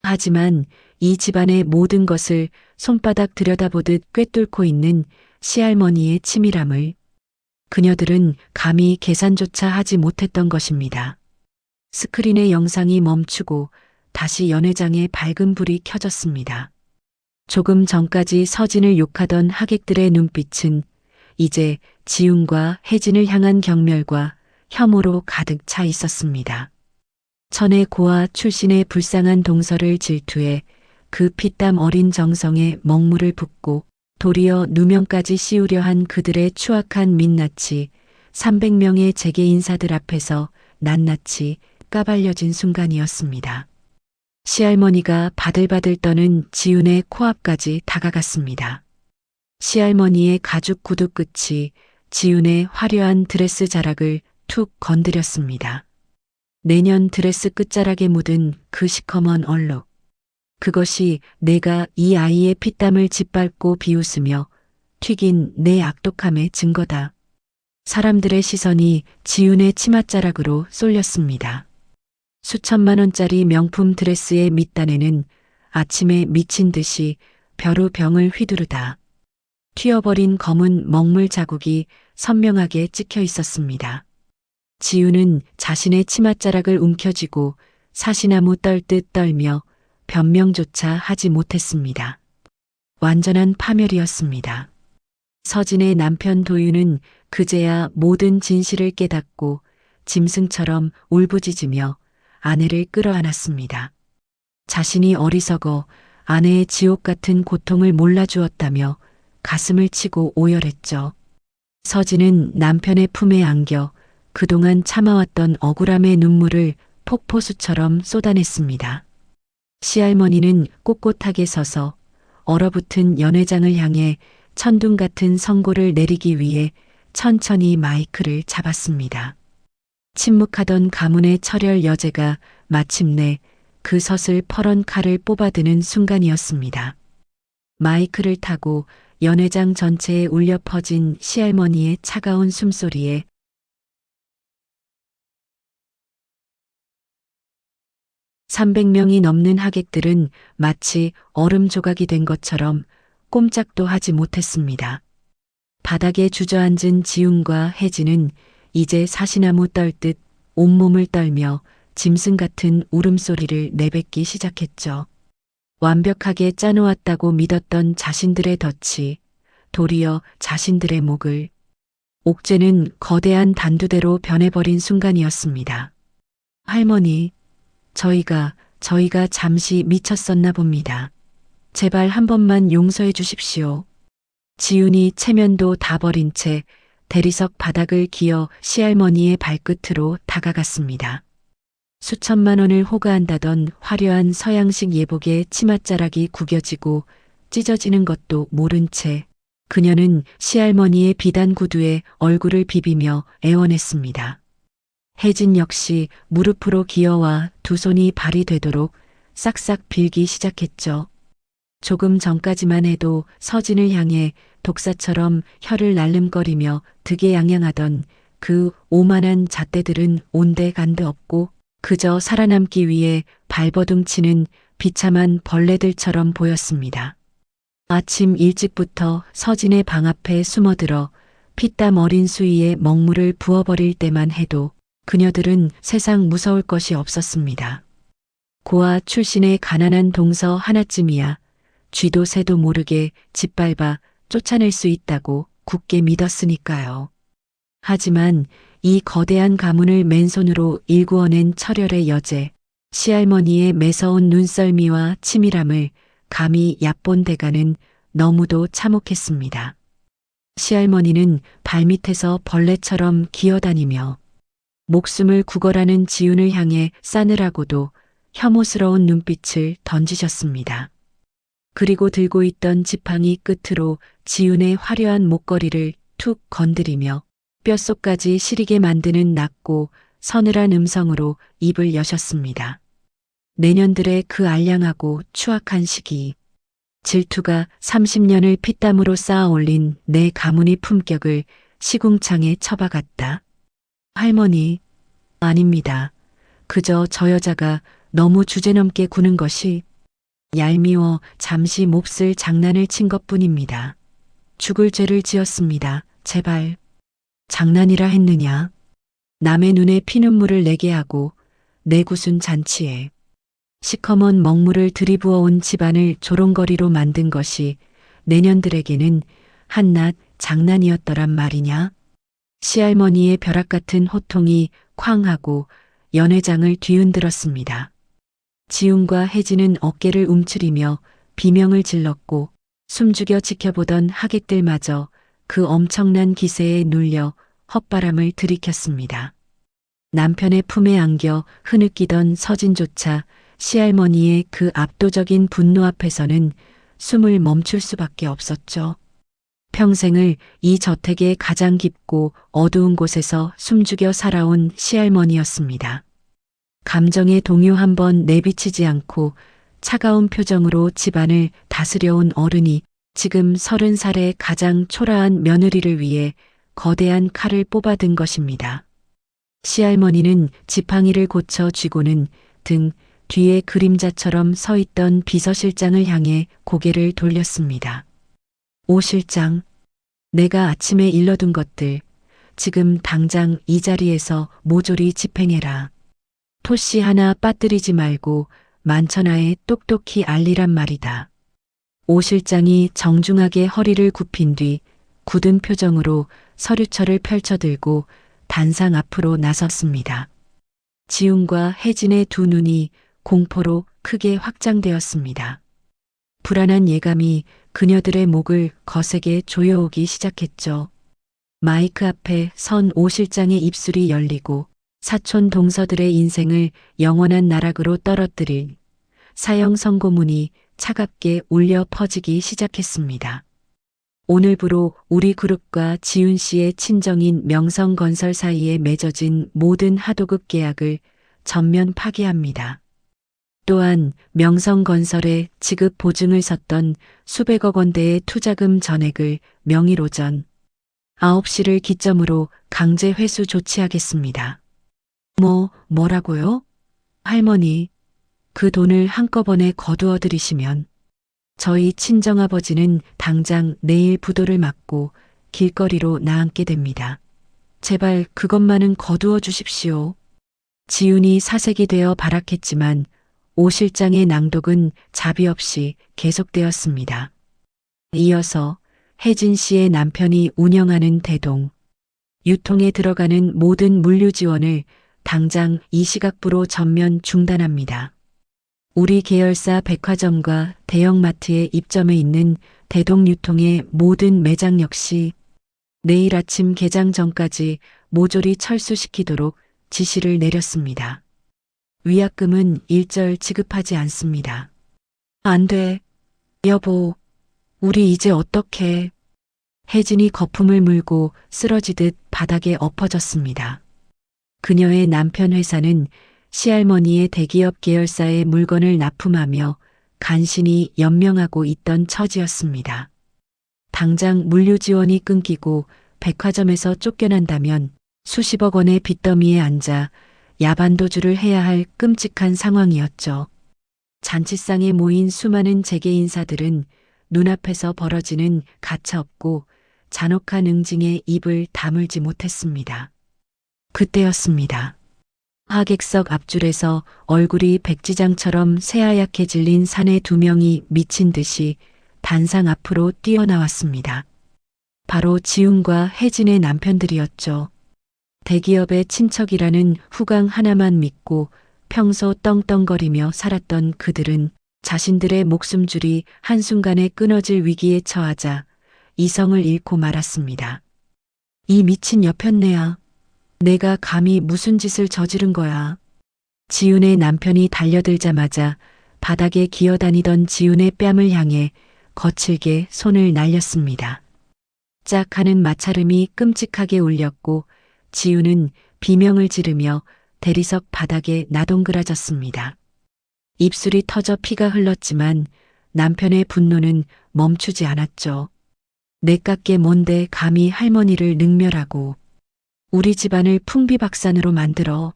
하지만 이 집안의 모든 것을 손바닥 들여다보듯 꿰뚫고 있는 시할머니의 치밀함을 그녀들은 감히 계산조차 하지 못했던 것입니다. 스크린의 영상이 멈추고 다시 연회장에 밝은 불이 켜졌습니다. 조금 전까지 서진을 욕하던 하객들의 눈빛은 이제 지훈과 혜진을 향한 경멸과 혐오로 가득 차 있었습니다. 천의 고아 출신의 불쌍한 동서를 질투해 그 피땀 어린 정성에 먹물을 붓고 도리어 누명까지 씌우려 한 그들의 추악한 민낯이 300명의 재계 인사들 앞에서 낱낱이 까발려진 순간이었습니다. 시할머니가 바들바들 떠는 지훈의 코앞까지 다가갔습니다. 시할머니의 가죽 구두 끝이 지훈의 화려한 드레스 자락을 툭 건드렸습니다. 내년 드레스 끝자락에 묻은 그 시커먼 얼룩. 그것이 내가 이 아이의 피땀을 짓밟고 비웃으며 튀긴 내 악독함의 증거다. 사람들의 시선이 지훈의 치맛자락으로 쏠렸습니다. 수천만 원짜리 명품 드레스의 밑단에는 아침에 미친 듯이 벼루병을 휘두르다 튀어버린 검은 먹물 자국이 선명하게 찍혀 있었습니다. 지훈은 자신의 치맛자락을 움켜쥐고 사시나무 떨듯 떨며 변명조차 하지 못했습니다. 완전한 파멸이었습니다. 서진의 남편 도윤은 그제야 모든 진실을 깨닫고 짐승처럼 울부짖으며 아내를 끌어안았습니다. 자신이 어리석어 아내의 지옥 같은 고통을 몰라주었다며 가슴을 치고 오열했죠. 서진은 남편의 품에 안겨 그동안 참아왔던 억울함의 눈물을 폭포수처럼 쏟아냈습니다. 시할머니는 꼿꼿하게 서서 얼어붙은 연회장을 향해 천둥 같은 선고를 내리기 위해 천천히 마이크를 잡았습니다. 침묵하던 가문의 철혈 여제가 마침내 그 섯을 퍼런 칼을 뽑아드는 순간이었습니다. 마이크를 타고 연회장 전체에 울려 퍼진 시할머니의 차가운 숨소리에 300명이 넘는 하객들은 마치 얼음 조각이 된 것처럼 꼼짝도 하지 못했습니다. 바닥에 주저앉은 지훈과 혜진은 이제 사시나무 떨듯 온몸을 떨며 짐승 같은 울음소리를 내뱉기 시작했죠. 완벽하게 짜놓았다고 믿었던 자신들의 덫이 도리어 자신들의 목을 옥죄는 거대한 단두대로 변해버린 순간이었습니다. 할머니, 저희가 잠시 미쳤었나 봅니다. 제발 한 번만 용서해 주십시오. 지훈이 체면도 다 버린 채 대리석 바닥을 기어 시할머니의 발끝으로 다가갔습니다. 수천만 원을 호가한다던 화려한 서양식 예복의 치맛자락이 구겨지고 찢어지는 것도 모른 채 그녀는 시할머니의 비단 구두에 얼굴을 비비며 애원했습니다. 혜진 역시 무릎으로 기어와 두 손이 발이 되도록 싹싹 빌기 시작했죠. 조금 전까지만 해도 서진을 향해 독사처럼 혀를 날름거리며 득에양양하던 그 오만한 잣대들은 온데간데 없고 그저 살아남기 위해 발버둥치는 비참한 벌레들처럼 보였습니다. 아침 일찍부터 서진의 방 앞에 숨어들어 피땀 어린 수위에 먹물을 부어버릴 때만 해도 그녀들은 세상 무서울 것이 없었습니다. 고아 출신의 가난한 동서 하나쯤이야 쥐도 새도 모르게 짓밟아 쫓아낼 수 있다고 굳게 믿었으니까요. 하지만 이 거대한 가문을 맨손으로 일구어낸 철혈의 여제, 시할머니의 매서운 눈썰미와 치밀함을 감히 얕본 대가는 너무도 참혹했습니다. 시할머니는 발밑에서 벌레처럼 기어다니며 목숨을 구걸하는 지훈을 향해 싸늘하고도 혐오스러운 눈빛을 던지셨습니다. 그리고 들고 있던 지팡이 끝으로 지훈의 화려한 목걸이를 툭 건드리며 뼛속까지 시리게 만드는 낮고 서늘한 음성으로 입을 여셨습니다. 내년들의 그 알량하고 추악한 시기, 질투가 30년을 피땀으로 쌓아 올린 내 가문의 품격을 시궁창에 처박았다. 할머니, 아닙니다. 그저 저 여자가 너무 주제넘게 구는 것이 얄미워 잠시 몹쓸 장난을 친 것뿐입니다. 죽을 죄를 지었습니다. 제발. 장난이라 했느냐. 남의 눈에 피눈물을 내게 하고 내 구순 잔치에 시커먼 먹물을 들이부어온 집안을 조롱거리로 만든 것이 내년들에게는 한낱 장난이었더란 말이냐. 시할머니의 벼락 같은 호통이 쾅 하고 연회장을 뒤흔들었습니다. 지훈과 혜진은 어깨를 움츠리며 비명을 질렀고 숨죽여 지켜보던 하객들마저 그 엄청난 기세에 눌려 헛바람을 들이켰습니다. 남편의 품에 안겨 흐느끼던 서진조차 시할머니의 그 압도적인 분노 앞에서는 숨을 멈출 수밖에 없었죠. 평생을 이 저택의 가장 깊고 어두운 곳에서 숨죽여 살아온 시할머니였습니다. 감정의 동요 한번 내비치지 않고 차가운 표정으로 집안을 다스려온 어른이 지금 30살의 가장 초라한 며느리를 위해 거대한 칼을 뽑아든 것입니다. 시할머니는 지팡이를 고쳐 쥐고는 등 뒤에 그림자처럼 서 있던 비서실장을 향해 고개를 돌렸습니다. 오 실장, 내가 아침에 일러둔 것들 지금 당장 이 자리에서 모조리 집행해라. 토씨 하나 빠뜨리지 말고 만천하에 똑똑히 알리란 말이다. 오 실장이 정중하게 허리를 굽힌 뒤 굳은 표정으로 서류철을 펼쳐들고 단상 앞으로 나섰습니다. 지훈과 혜진의 두 눈이 공포로 크게 확장되었습니다. 불안한 예감이 그녀들의 목을 거세게 조여오기 시작했죠. 마이크 앞에 선 오 실장의 입술이 열리고 사촌 동서들의 인생을 영원한 나락으로 떨어뜨릴 사형 선고문이 차갑게 울려 퍼지기 시작했습니다. 오늘부로 우리 그룹과 지훈 씨의 친정인 명성건설 사이에 맺어진 모든 하도급 계약을 전면 파기합니다. 또한 명성건설에 지급 보증을 섰던 수백억 원대의 투자금 전액을 명의로전 9시를 기점으로 강제 회수 조치하겠습니다. 뭐라고요? 할머니, 그 돈을 한꺼번에 거두어 들이시면 저희 친정아버지는 당장 내일 부도를 맞고 길거리로 나앉게 됩니다. 제발 그것만은 거두어 주십시오. 지훈이 사색이 되어 발악했지만 오 실장의 낭독은 자비 없이 계속되었습니다. 이어서 혜진 씨의 남편이 운영하는 대동, 유통에 들어가는 모든 물류 지원을 당장 이 시각부로 전면 중단합니다. 우리 계열사 백화점과 대형마트에 입점해 있는 대동유통의 모든 매장 역시 내일 아침 개장 전까지 모조리 철수시키도록 지시를 내렸습니다. 위약금은 일절 지급하지 않습니다. 안 돼. 여보, 우리 이제 어떡해. 혜진이 거품을 물고 쓰러지듯 바닥에 엎어졌습니다. 그녀의 남편 회사는 시할머니의 대기업 계열사의 물건을 납품하며 간신히 연명하고 있던 처지였습니다. 당장 물류 지원이 끊기고 백화점에서 쫓겨난다면 수십억 원의 빚더미에 앉아 야반도주를 해야 할 끔찍한 상황이었죠. 잔치상에 모인 수많은 재계 인사들은 눈앞에서 벌어지는 가차없고 잔혹한 응징에 입을 다물지 못했습니다. 그때였습니다. 하객석 앞줄에서 얼굴이 백지장처럼 새하얗게 질린 사내 두 명이 미친 듯이 단상 앞으로 뛰어나왔습니다. 바로 지훈과 혜진의 남편들이었죠. 대기업의 친척이라는 후광 하나만 믿고 평소 떵떵거리며 살았던 그들은 자신들의 목숨줄이 한순간에 끊어질 위기에 처하자 이성을 잃고 말았습니다. 이 미친 여편네야. 내가 감히 무슨 짓을 저지른 거야. 지훈의 남편이 달려들자마자 바닥에 기어다니던 지훈의 뺨을 향해 거칠게 손을 날렸습니다. 짝 하는 마찰음이 끔찍하게 울렸고 지훈은 비명을 지르며 대리석 바닥에 나동그라졌습니다. 입술이 터져 피가 흘렀지만 남편의 분노는 멈추지 않았죠. 내깎게 뭔데 감히 할머니를 능멸하고 우리 집안을 풍비박산으로 만들어.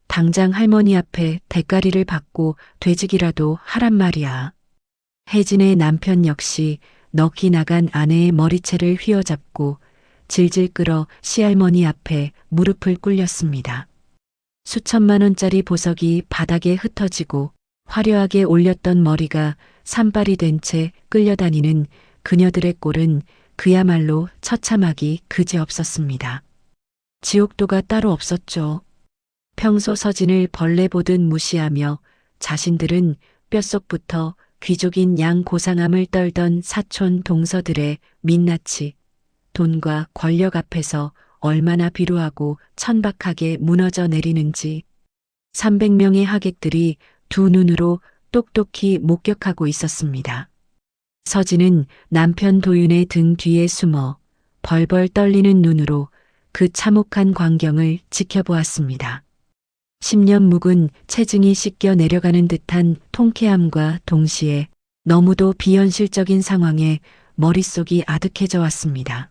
당장 할머니 앞에 대가리를 받고 되직이라도 하란 말이야. 혜진의 남편 역시 넋이 나간 아내의 머리채를 휘어잡고 질질 끌어 시할머니 앞에 무릎을 꿇렸습니다. 수천만 원짜리 보석이 바닥에 흩어지고 화려하게 올렸던 머리가 산발이 된 채 끌려다니는 그녀들의 꼴은 그야말로 처참하기 그지없었습니다. 지옥도가 따로 없었죠. 평소 서진을 벌레 보듯 무시하며 자신들은 뼛속부터 귀족인 양고상함을 떨던 사촌 동서들의 민낯이 돈과 권력 앞에서 얼마나 비루하고 천박하게 무너져 내리는지 300명의 하객들이 두 눈으로 똑똑히 목격하고 있었습니다. 서진은 남편 도윤의 등 뒤에 숨어 벌벌 떨리는 눈으로 그 참혹한 광경을 지켜보았습니다. 10년 묵은 체증이 씻겨 내려가는 듯한 통쾌함과 동시에 너무도 비현실적인 상황에 머릿속이 아득해져 왔습니다.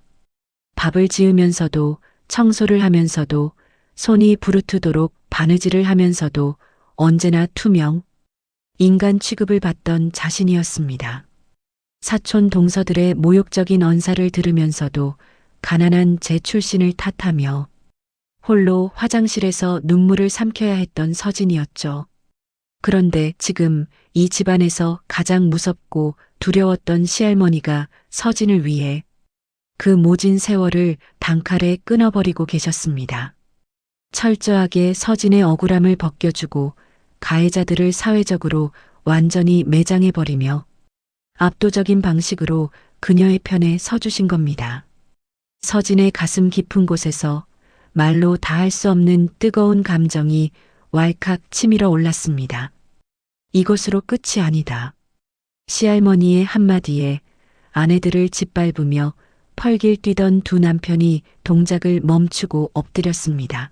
밥을 지으면서도 청소를 하면서도 손이 부르트도록 바느질을 하면서도 언제나 투명, 인간 취급을 받던 자신이었습니다. 사촌 동서들의 모욕적인 언사를 들으면서도 가난한 제 출신을 탓하며 홀로 화장실에서 눈물을 삼켜야 했던 서진이었죠. 그런데 지금 이 집안에서 가장 무섭고 두려웠던 시할머니가 서진을 위해 그 모진 세월을 단칼에 끊어버리고 계셨습니다. 철저하게 서진의 억울함을 벗겨주고 가해자들을 사회적으로 완전히 매장해버리며 압도적인 방식으로 그녀의 편에 서주신 겁니다. 서진의 가슴 깊은 곳에서 말로 다할 수 없는 뜨거운 감정이 왈칵 치밀어 올랐습니다. 이것으로 끝이 아니다. 시할머니의 한마디에 아내들을 짓밟으며 펄길 뛰던 두 남편이 동작을 멈추고 엎드렸습니다.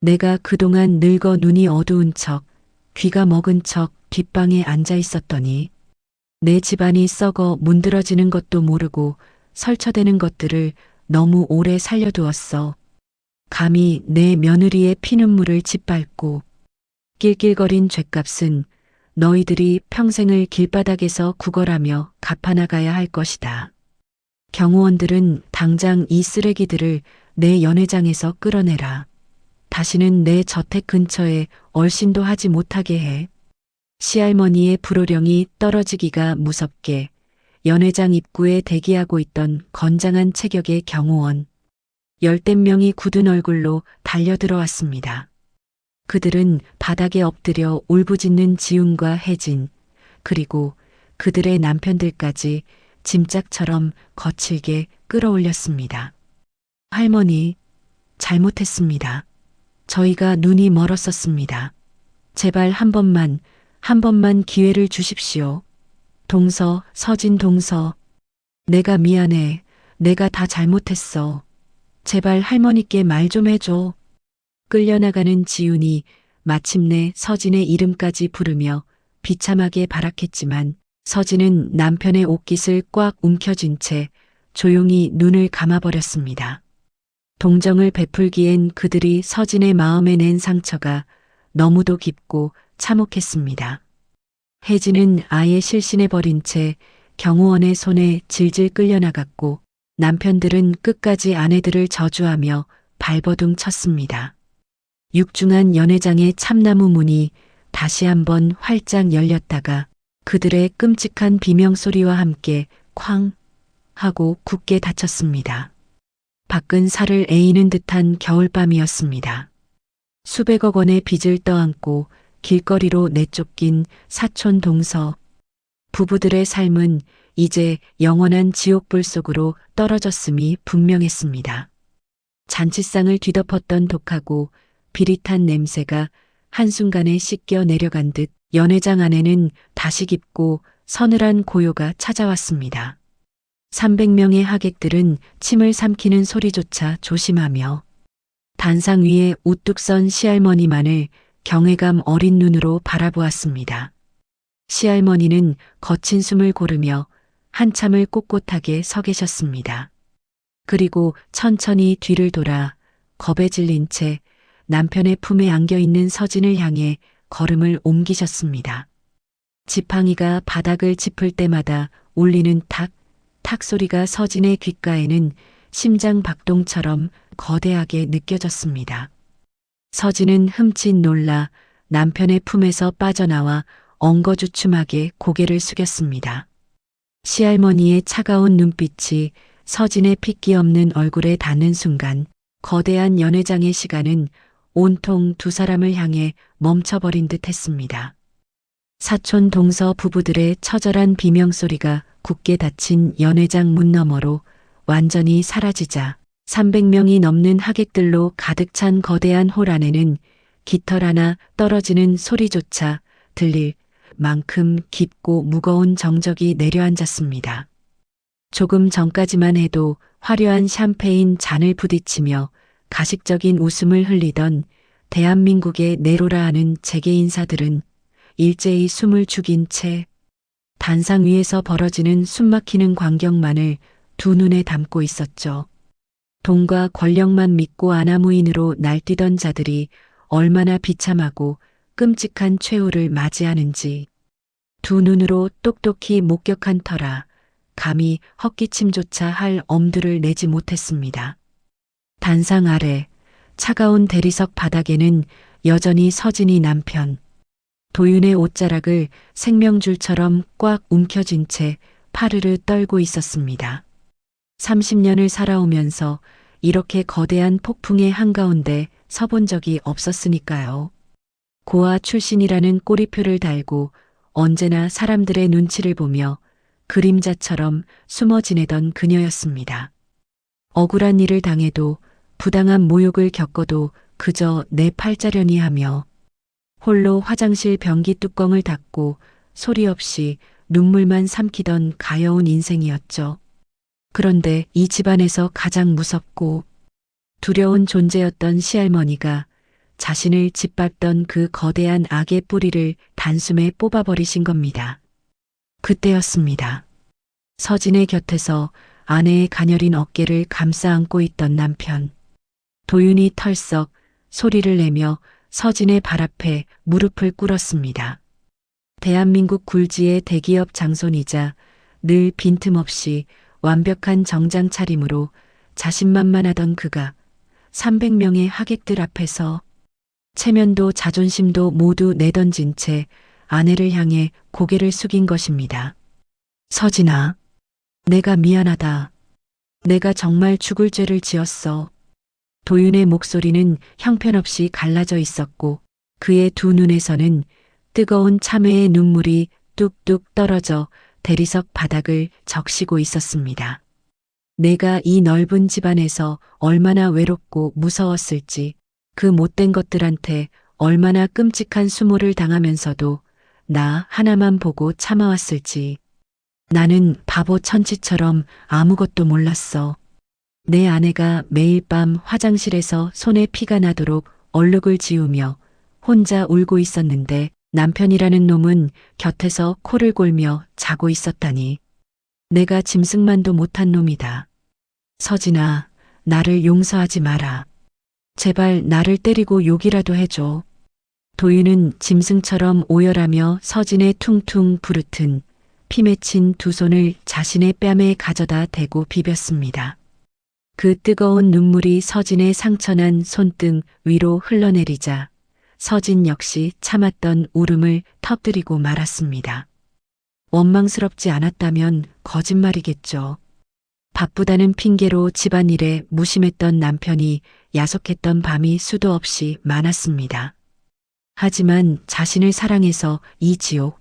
내가 그동안 늙어 눈이 어두운 척, 귀가 먹은 척 뒷방에 앉아 있었더니 내 집안이 썩어 문드러지는 것도 모르고 설쳐대는 것들을 너무 오래 살려두었어. 감히 내 며느리의 피눈물을 짓밟고 낄낄거린 죗값은 너희들이 평생을 길바닥에서 구걸하며 갚아나가야 할 것이다. 경호원들은 당장 이 쓰레기들을 내 연회장에서 끌어내라. 다시는 내 저택 근처에 얼씬도 하지 못하게 해. 시할머니의 불호령이 떨어지기가 무섭게 연회장 입구에 대기하고 있던 건장한 체격의 경호원 10댓 명이 굳은 얼굴로 달려들어왔습니다. 그들은 바닥에 엎드려 울부짖는 지훈과 혜진, 그리고 그들의 남편들까지 짐짝처럼 거칠게 끌어올렸습니다. 할머니, 잘못했습니다. 저희가 눈이 멀었었습니다. 제발 한 번만 기회를 주십시오. 동서, 서진 동서. 내가 미안해. 내가 다 잘못했어. 제발 할머니께 말 좀 해줘. 끌려나가는 지훈이 마침내 서진의 이름까지 부르며 비참하게 발악했지만 서진은 남편의 옷깃을 꽉 움켜쥔 채 조용히 눈을 감아버렸습니다. 동정을 베풀기엔 그들이 서진의 마음에 낸 상처가 너무도 깊고 참혹했습니다. 혜진은 아예 실신해버린 채 경호원의 손에 질질 끌려나갔고 남편들은 끝까지 아내들을 저주하며 발버둥 쳤습니다. 육중한 연회장의 참나무 문이 다시 한번 활짝 열렸다가 그들의 끔찍한 비명소리와 함께 쾅 하고 굳게 닫혔습니다. 밖은 살을 에이는 듯한 겨울밤이었습니다. 수백억 원의 빚을 떠안고 길거리로 내쫓긴 사촌 동서. 부부들의 삶은 이제 영원한 지옥불 속으로 떨어졌음이 분명했습니다. 잔치상을 뒤덮었던 독하고 비릿한 냄새가 한순간에 씻겨 내려간 듯 연회장 안에는 다시 깊고 서늘한 고요가 찾아왔습니다. 300명의 하객들은 침을 삼키는 소리조차 조심하며 단상 위에 우뚝 선 시할머니만을 경외감 어린 눈으로 바라보았습니다. 시할머니는 거친 숨을 고르며 한참을 꼿꼿하게 서 계셨습니다. 그리고 천천히 뒤를 돌아 겁에 질린 채 남편의 품에 안겨 있는 서진을 향해 걸음을 옮기셨습니다. 지팡이가 바닥을 짚을 때마다 울리는 탁, 탁 소리가 서진의 귓가에는 심장 박동처럼 거대하게 느껴졌습니다. 서진은 흠칫 놀라 남편의 품에서 빠져나와 엉거주춤하게 고개를 숙였습니다. 시할머니의 차가운 눈빛이 서진의 핏기 없는 얼굴에 닿는 순간 거대한 연회장의 시간은 온통 두 사람을 향해 멈춰버린 듯 했습니다. 사촌 동서 부부들의 처절한 비명소리가 굳게 닫힌 연회장 문 너머로 완전히 사라지자 300명이 넘는 하객들로 가득 찬 거대한 홀 안에는 깃털 하나 떨어지는 소리조차 들릴 만큼 깊고 무거운 정적이 내려앉았습니다. 조금 전까지만 해도 화려한 샴페인 잔을 부딪히며 가식적인 웃음을 흘리던 대한민국의 네로라 하는 재계 인사들은 일제히 숨을 죽인 채 단상 위에서 벌어지는 숨막히는 광경만을 두 눈에 담고 있었죠. 돈과 권력만 믿고 아나무인으로 날뛰던 자들이 얼마나 비참하고 끔찍한 최후를 맞이하는지 두 눈으로 똑똑히 목격한 터라 감히 헛기침조차 할 엄두를 내지 못했습니다. 단상 아래 차가운 대리석 바닥에는 여전히 서진이 남편, 도윤의 옷자락을 생명줄처럼 꽉 움켜쥔 채 파르르 떨고 있었습니다. 30년을 살아오면서 이렇게 거대한 폭풍의 한가운데 서본 적이 없었으니까요. 고아 출신이라는 꼬리표를 달고 언제나 사람들의 눈치를 보며 그림자처럼 숨어 지내던 그녀였습니다. 억울한 일을 당해도 부당한 모욕을 겪어도 그저 내 팔자려니 하며 홀로 화장실 변기 뚜껑을 닫고 소리 없이 눈물만 삼키던 가여운 인생이었죠. 그런데 이 집안에서 가장 무섭고 두려운 존재였던 시할머니가 자신을 짓밟던 그 거대한 악의 뿌리를 단숨에 뽑아버리신 겁니다. 그때였습니다. 서진의 곁에서 아내의 가녀린 어깨를 감싸 안고 있던 남편. 도윤이 털썩 소리를 내며 서진의 발 앞에 무릎을 꿇었습니다. 대한민국 굴지의 대기업 장손이자 늘 빈틈없이 완벽한 정장 차림으로 자신만만하던 그가 300명의 하객들 앞에서 체면도 자존심도 모두 내던진 채 아내를 향해 고개를 숙인 것입니다. 서진아, 내가 미안하다. 내가 정말 죽을 죄를 지었어. 도윤의 목소리는 형편없이 갈라져 있었고 그의 두 눈에서는 뜨거운 참회의 눈물이 뚝뚝 떨어져 대리석 바닥을 적시고 있었습니다. 내가 이 넓은 집안에서 얼마나 외롭고 무서웠을지, 그 못된 것들한테 얼마나 끔찍한 수모를 당하면서도 나 하나만 보고 참아왔을지. 나는 바보 천치처럼 아무것도 몰랐어. 내 아내가 매일 밤 화장실에서 손에 피가 나도록 얼룩을 지우며 혼자 울고 있었는데 남편이라는 놈은 곁에서 코를 골며 자고 있었다니. 내가 짐승만도 못한 놈이다. 서진아, 나를 용서하지 마라. 제발 나를 때리고 욕이라도 해줘. 도윤은 짐승처럼 오열하며 서진의 퉁퉁 부르튼 피 맺힌 두 손을 자신의 뺨에 가져다 대고 비볐습니다. 그 뜨거운 눈물이 서진의 상처난 손등 위로 흘러내리자 서진 역시 참았던 울음을 터뜨리고 말았습니다. 원망스럽지 않았다면 거짓말이겠죠. 바쁘다는 핑계로 집안일에 무심했던 남편이 야속했던 밤이 수도 없이 많았습니다. 하지만 자신을 사랑해서 이 지옥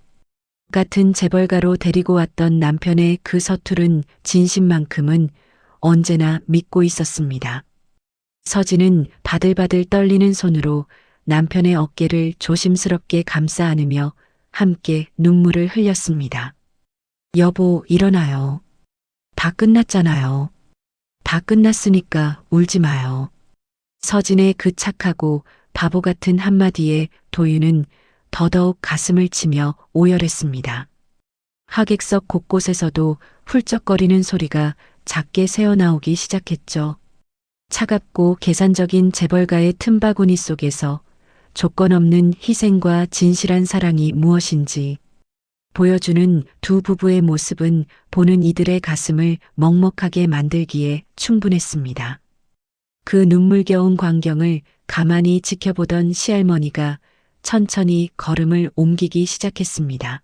같은 재벌가로 데리고 왔던 남편의 그 서투른 진심만큼은 언제나 믿고 있었습니다. 서진은 바들바들 떨리는 손으로 남편의 어깨를 조심스럽게 감싸 안으며 함께 눈물을 흘렸습니다. 여보, 일어나요. 다 끝났잖아요. 다 끝났으니까 울지 마요. 서진의 그 착하고 바보 같은 한마디에 도윤은 더더욱 가슴을 치며 오열했습니다. 하객석 곳곳에서도 훌쩍거리는 소리가 작게 새어나오기 시작했죠. 차갑고 계산적인 재벌가의 틈바구니 속에서 조건 없는 희생과 진실한 사랑이 무엇인지 보여주는 두 부부의 모습은 보는 이들의 가슴을 먹먹하게 만들기에 충분했습니다. 그 눈물겨운 광경을 가만히 지켜보던 시할머니가 천천히 걸음을 옮기기 시작했습니다.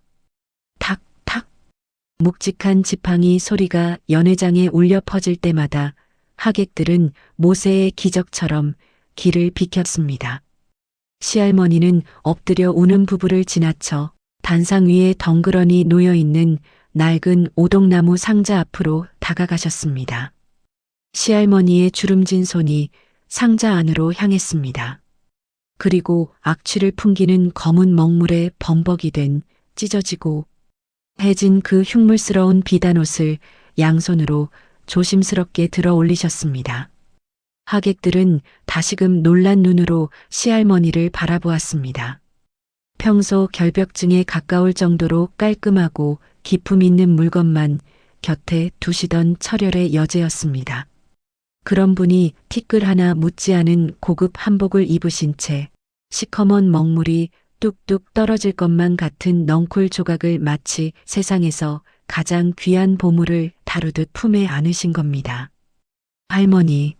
탁탁 묵직한 지팡이 소리가 연회장에 울려 퍼질 때마다 하객들은 모세의 기적처럼 길을 비켰습니다. 시할머니는 엎드려 우는 부부를 지나쳐 단상 위에 덩그러니 놓여있는 낡은 오동나무 상자 앞으로 다가가셨습니다. 시할머니의 주름진 손이 상자 안으로 향했습니다. 그리고 악취를 풍기는 검은 먹물에 범벅이 된 찢어지고 해진 그 흉물스러운 비단옷을 양손으로 조심스럽게 들어 올리셨습니다. 하객들은 다시금 놀란 눈으로 시할머니를 바라보았습니다. 평소 결벽증에 가까울 정도로 깔끔하고 기품 있는 물건만 곁에 두시던 철혈의 여제였습니다. 그런 분이 티끌 하나 묻지 않은 고급 한복을 입으신 채 시커먼 먹물이 뚝뚝 떨어질 것만 같은 넝쿨 조각을 마치 세상에서 가장 귀한 보물을 다루듯 품에 안으신 겁니다. 할머니.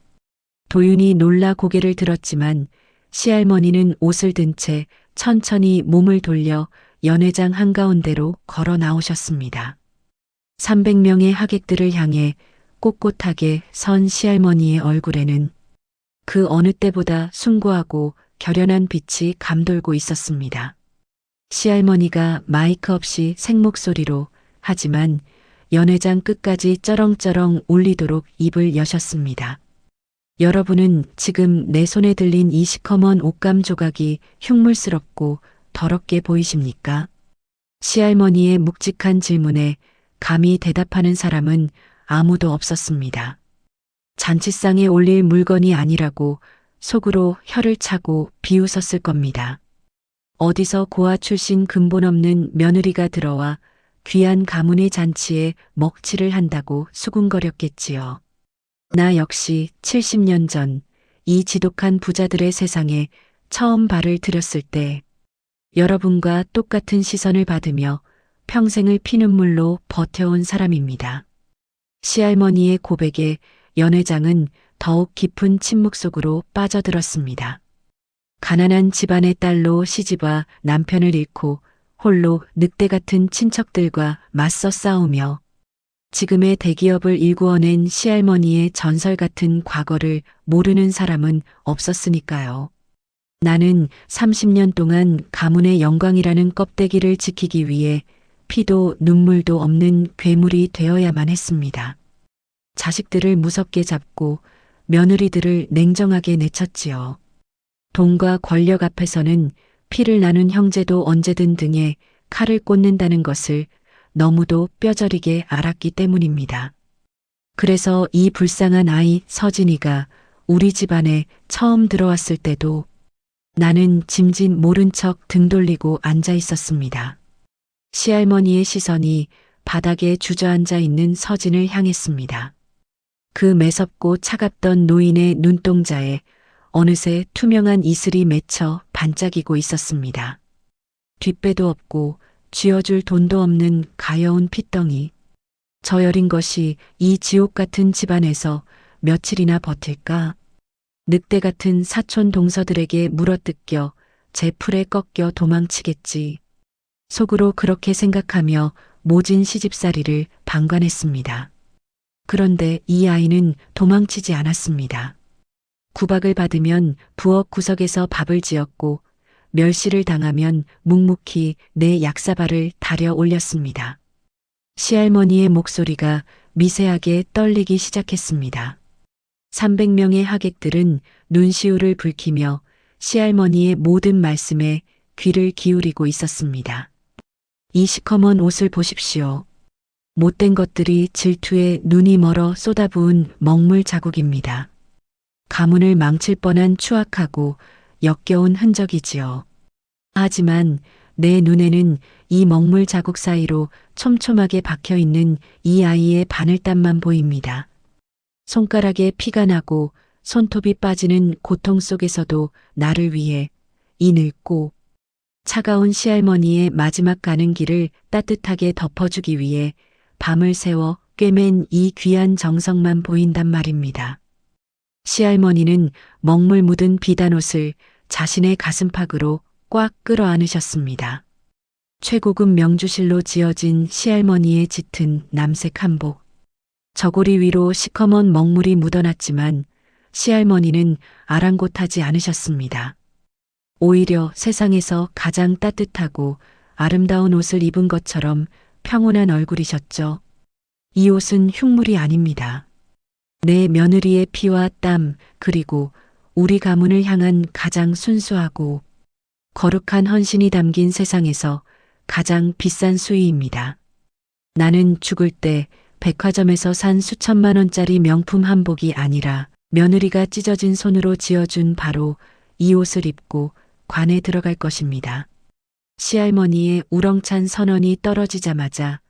도윤이 놀라 고개를 들었지만 시할머니는 옷을 든 채 천천히 몸을 돌려 연회장 한가운데로 걸어 나오셨습니다. 300명의 하객들을 향해 꼿꼿하게 선 시할머니의 얼굴에는 그 어느 때보다 숭고하고 결연한 빛이 감돌고 있었습니다. 시할머니가 마이크 없이 생목소리로 하지만 연회장 끝까지 쩌렁쩌렁 울리도록 입을 여셨습니다. 여러분은 지금 내 손에 들린 이 시커먼 옷감 조각이 흉물스럽고 더럽게 보이십니까? 시할머니의 묵직한 질문에 감히 대답하는 사람은 아무도 없었습니다. 잔치상에 올릴 물건이 아니라고 속으로 혀를 차고 비웃었을 겁니다. 어디서 고아 출신 근본 없는 며느리가 들어와 귀한 가문의 잔치에 먹칠을 한다고 수군거렸겠지요. 나 역시 70년 전 이 지독한 부자들의 세상에 처음 발을 들였을 때 여러분과 똑같은 시선을 받으며 평생을 피눈물로 버텨온 사람입니다. 시할머니의 고백에 연 회장은 더욱 깊은 침묵 속으로 빠져들었습니다. 가난한 집안의 딸로 시집와 남편을 잃고 홀로 늑대 같은 친척들과 맞서 싸우며 지금의 대기업을 일구어낸 시할머니의 전설 같은 과거를 모르는 사람은 없었으니까요. 나는 30년 동안 가문의 영광이라는 껍데기를 지키기 위해 피도 눈물도 없는 괴물이 되어야만 했습니다. 자식들을 무섭게 잡고 며느리들을 냉정하게 내쳤지요. 돈과 권력 앞에서는 피를 나눈 형제도 언제든 등에 칼을 꽂는다는 것을 너무도 뼈저리게 알았기 때문입니다. 그래서 이 불쌍한 아이 서진이가 우리 집안에 처음 들어왔을 때도 나는 짐짓 모른 척 등 돌리고 앉아 있었습니다. 시할머니의 시선이 바닥에 주저앉아 있는 서진을 향했습니다. 그 매섭고 차갑던 노인의 눈동자에 어느새 투명한 이슬이 맺혀 반짝이고 있었습니다. 뒷배도 없고 쥐어줄 돈도 없는 가여운 핏덩이. 저 여린 것이 이 지옥 같은 집안에서 며칠이나 버틸까? 늑대 같은 사촌 동서들에게 물어뜯겨 제 풀에 꺾여 도망치겠지. 속으로 그렇게 생각하며 모진 시집살이를 방관했습니다. 그런데 이 아이는 도망치지 않았습니다. 구박을 받으면 부엌 구석에서 밥을 지었고 멸시를 당하면 묵묵히 내 약사발을 다려 올렸습니다. 시할머니의 목소리가 미세하게 떨리기 시작했습니다. 300명의 하객들은 눈시울을 붉히며 시할머니의 모든 말씀에 귀를 기울이고 있었습니다. 이 시커먼 옷을 보십시오. 못된 것들이 질투에 눈이 멀어 쏟아부은 먹물 자국입니다. 가문을 망칠 뻔한 추악하고 역겨운 흔적이지요. 하지만 내 눈에는 이 먹물 자국 사이로 촘촘하게 박혀 있는 이 아이의 바늘땀만 보입니다. 손가락에 피가 나고 손톱이 빠지는 고통 속에서도 나를 위해 이 늙고 차가운 시할머니의 마지막 가는 길을 따뜻하게 덮어주기 위해 밤을 새워 꿰맨 이 귀한 정성만 보인단 말입니다. 시할머니는 먹물 묻은 비단옷을 자신의 가슴팍으로 꽉 끌어안으셨습니다. 최고급 명주실로 지어진 시할머니의 짙은 남색 한복. 저고리 위로 시커먼 먹물이 묻어났지만 시할머니는 아랑곳하지 않으셨습니다. 오히려 세상에서 가장 따뜻하고 아름다운 옷을 입은 것처럼 평온한 얼굴이셨죠. 이 옷은 흉물이 아닙니다. 내 며느리의 피와 땀 그리고 우리 가문을 향한 가장 순수하고 거룩한 헌신이 담긴 세상에서 가장 비싼 수의입니다. 나는 죽을 때 백화점에서 산 수천만 원짜리 명품 한복이 아니라 며느리가 찢어진 손으로 지어준 바로 이 옷을 입고 관에 들어갈 것입니다. 시할머니의 우렁찬 선언이 떨어지자마자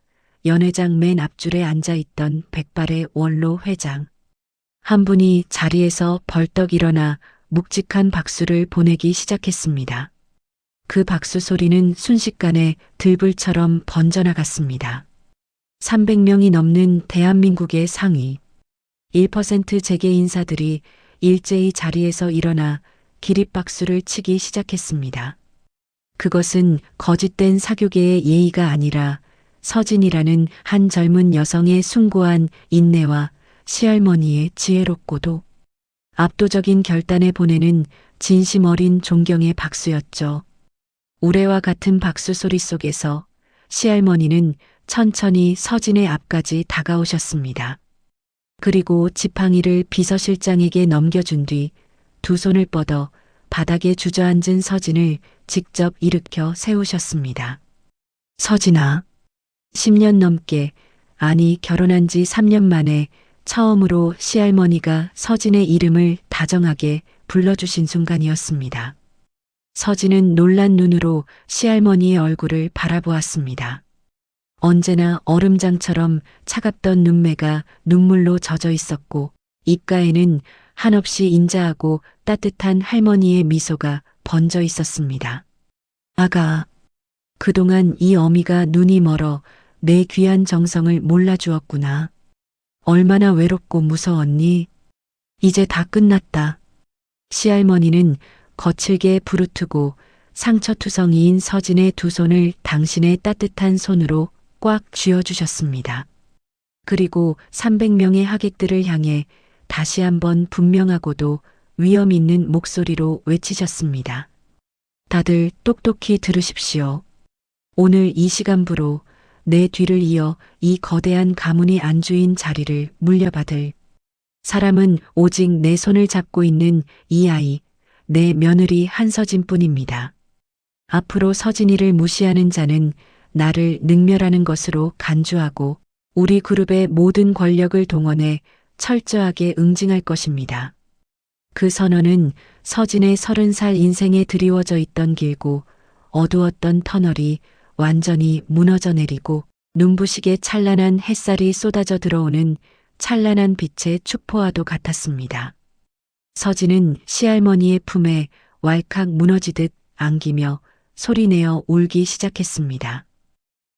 연회장 맨 앞줄에 앉아있던 백발의 원로 회장. 한 분이 자리에서 벌떡 일어나 묵직한 박수를 보내기 시작했습니다. 그 박수 소리는 순식간에 들불처럼 번져나갔습니다. 300명이 넘는 대한민국의 상위 1% 재계 인사들이 일제히 자리에서 일어나 기립박수를 치기 시작했습니다. 그것은 거짓된 사교계의 예의가 아니라 서진이라는 한 젊은 여성의 숭고한 인내와 시할머니의 지혜롭고도 압도적인 결단에 보내는 진심 어린 존경의 박수였죠. 우레와 같은 박수 소리 속에서 시할머니는 천천히 서진의 앞까지 다가오셨습니다. 그리고 지팡이를 비서실장에게 넘겨준 뒤 두 손을 뻗어 바닥에 주저앉은 서진을 직접 일으켜 세우셨습니다. 서진아, 10년 넘게, 아니 결혼한 지 3년 만에 처음으로 시할머니가 서진의 이름을 다정하게 불러주신 순간이었습니다. 서진은 놀란 눈으로 시할머니의 얼굴을 바라보았습니다. 언제나 얼음장처럼 차갑던 눈매가 눈물로 젖어 있었고 입가에는 한없이 인자하고 따뜻한 할머니의 미소가 번져 있었습니다. 아가, 그동안 이 어미가 눈이 멀어 내 귀한 정성을 몰라주었구나. 얼마나 외롭고 무서웠니? 이제 다 끝났다. 시할머니는 거칠게 부르트고 상처투성이인 서진의 두 손을 당신의 따뜻한 손으로 꽉 쥐어주셨습니다. 그리고 300명의 하객들을 향해 다시 한번 분명하고도 위험 있는 목소리로 외치셨습니다. 다들 똑똑히 들으십시오. 오늘 이 시간부로 내 뒤를 이어 이 거대한 가문의 안주인 자리를 물려받을 사람은 오직 내 손을 잡고 있는 이 아이, 내 며느리 한서진뿐입니다. 앞으로 서진이를 무시하는 자는 나를 능멸하는 것으로 간주하고 우리 그룹의 모든 권력을 동원해 철저하게 응징할 것입니다. 그 선언은 서진의 30살 인생에 드리워져 있던 길고 어두웠던 터널이 완전히 무너져 내리고 눈부시게 찬란한 햇살이 쏟아져 들어오는 찬란한 빛의 축포와도 같았습니다. 서진은 시할머니의 품에 왈칵 무너지듯 안기며 소리내어 울기 시작했습니다.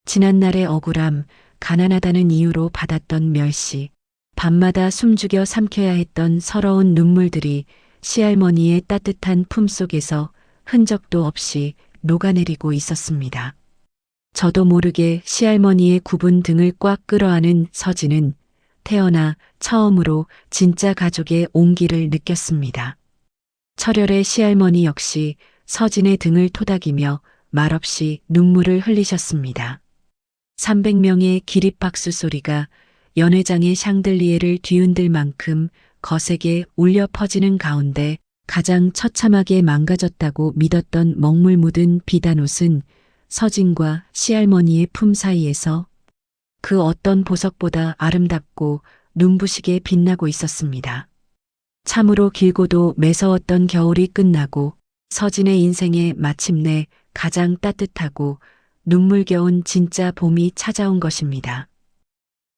지난날의 억울함, 가난하다는 이유로 받았던 멸시, 밤마다 숨죽여 삼켜야 했던 서러운 눈물들이 시할머니의 따뜻한 품속에서 흔적도 없이 녹아내리고 있었습니다. 저도 모르게 시할머니의 굽은 등을 꽉 끌어안은 서진은 태어나 처음으로 진짜 가족의 온기를 느꼈습니다. 철혈의 시할머니 역시 서진의 등을 토닥이며 말없이 눈물을 흘리셨습니다. 300명의 기립박수 소리가 연회장의 샹들리에를 뒤흔들 만큼 거세게 울려 퍼지는 가운데 가장 처참하게 망가졌다고 믿었던 먹물 묻은 비단옷은 서진과 시할머니의 품 사이에서 그 어떤 보석보다 아름답고 눈부시게 빛나고 있었습니다. 참으로 길고도 매서웠던 겨울이 끝나고 서진의 인생에 마침내 가장 따뜻하고 눈물겨운 진짜 봄이 찾아온 것입니다.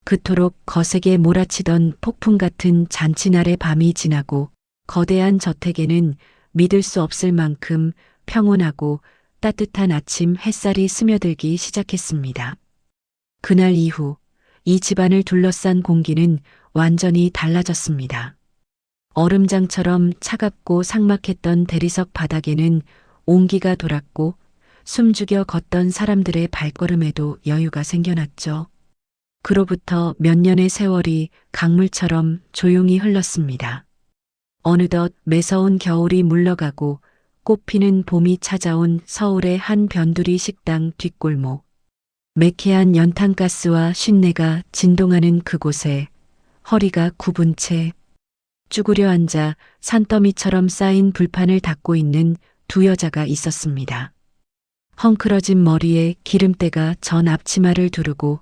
그토록 거세게 몰아치던 폭풍 같은 잔치날의 밤이 지나고 거대한 저택에는 믿을 수 없을 만큼 평온하고 따뜻한 아침 햇살이 스며들기 시작했습니다. 그날 이후 이 집안을 둘러싼 공기는 완전히 달라졌습니다. 얼음장처럼 차갑고 삭막했던 대리석 바닥에는 온기가 돌았고 숨죽여 걷던 사람들의 발걸음에도 여유가 생겨났죠. 그로부터 몇 년의 세월이 강물처럼 조용히 흘렀습니다. 어느덧 매서운 겨울이 물러가고 꽃피는 봄이 찾아온 서울의 한 변두리 식당 뒷골목. 매캐한 연탄가스와 쉰내가 진동하는 그곳에 허리가 굽은 채 쭈그려 앉아 산더미처럼 쌓인 불판을 닦고 있는 두 여자가 있었습니다. 헝클어진 머리에 기름때가 전 앞치마를 두르고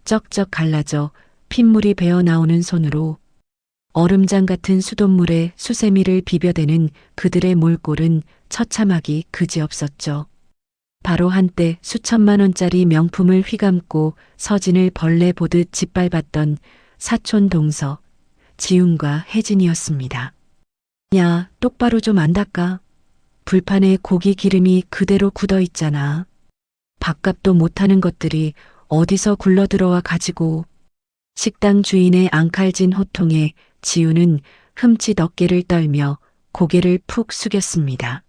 쩍쩍 갈라져 핏물이 배어 나오는 손으로 얼음장 같은 수돗물에 수세미를 비벼대는 그들의 몰골은 처참하기 그지없었죠. 바로 한때 수천만 원짜리 명품을 휘감고 서진을 벌레 보듯 짓밟았던 사촌 동서, 지훈과 혜진이었습니다. 야, 똑바로 좀 안 닦아. 불판에 고기 기름이 그대로 굳어 있잖아. 밥값도 못하는 것들이 어디서 굴러들어와 가지고. 식당 주인의 앙칼진 호통에 지훈은 흠칫 어깨를 떨며 고개를 푹 숙였습니다.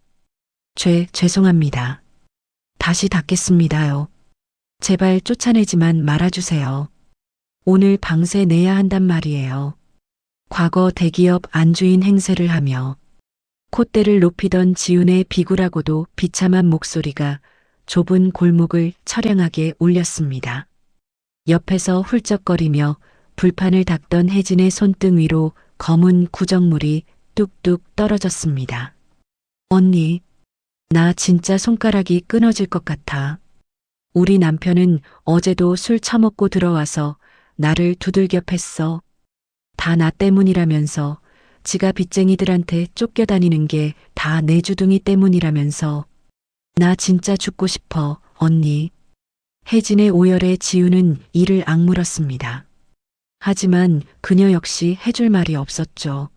죄송합니다. 다시 닦겠습니다요. 제발 쫓아내지만 말아주세요. 오늘 방세 내야 한단 말이에요. 과거 대기업 안주인 행세를 하며 콧대를 높이던 지훈의 비굴하고도 비참한 목소리가 좁은 골목을 처량하게 울렸습니다. 옆에서 훌쩍거리며 불판을 닦던 혜진의 손등 위로 검은 구정물이 뚝뚝 떨어졌습니다. 언니, 나 진짜 손가락이 끊어질 것 같아. 우리 남편은 어제도 술 처먹고 들어와서 나를 두들겨 팼어. 다 나 때문이라면서, 지가 빚쟁이들한테 쫓겨다니는 게 다 내 주둥이 때문이라면서. 나 진짜 죽고 싶어, 언니. 혜진의 오열에 지우는 이를 악물었습니다. 하지만 그녀 역시 해줄 말이 없었죠.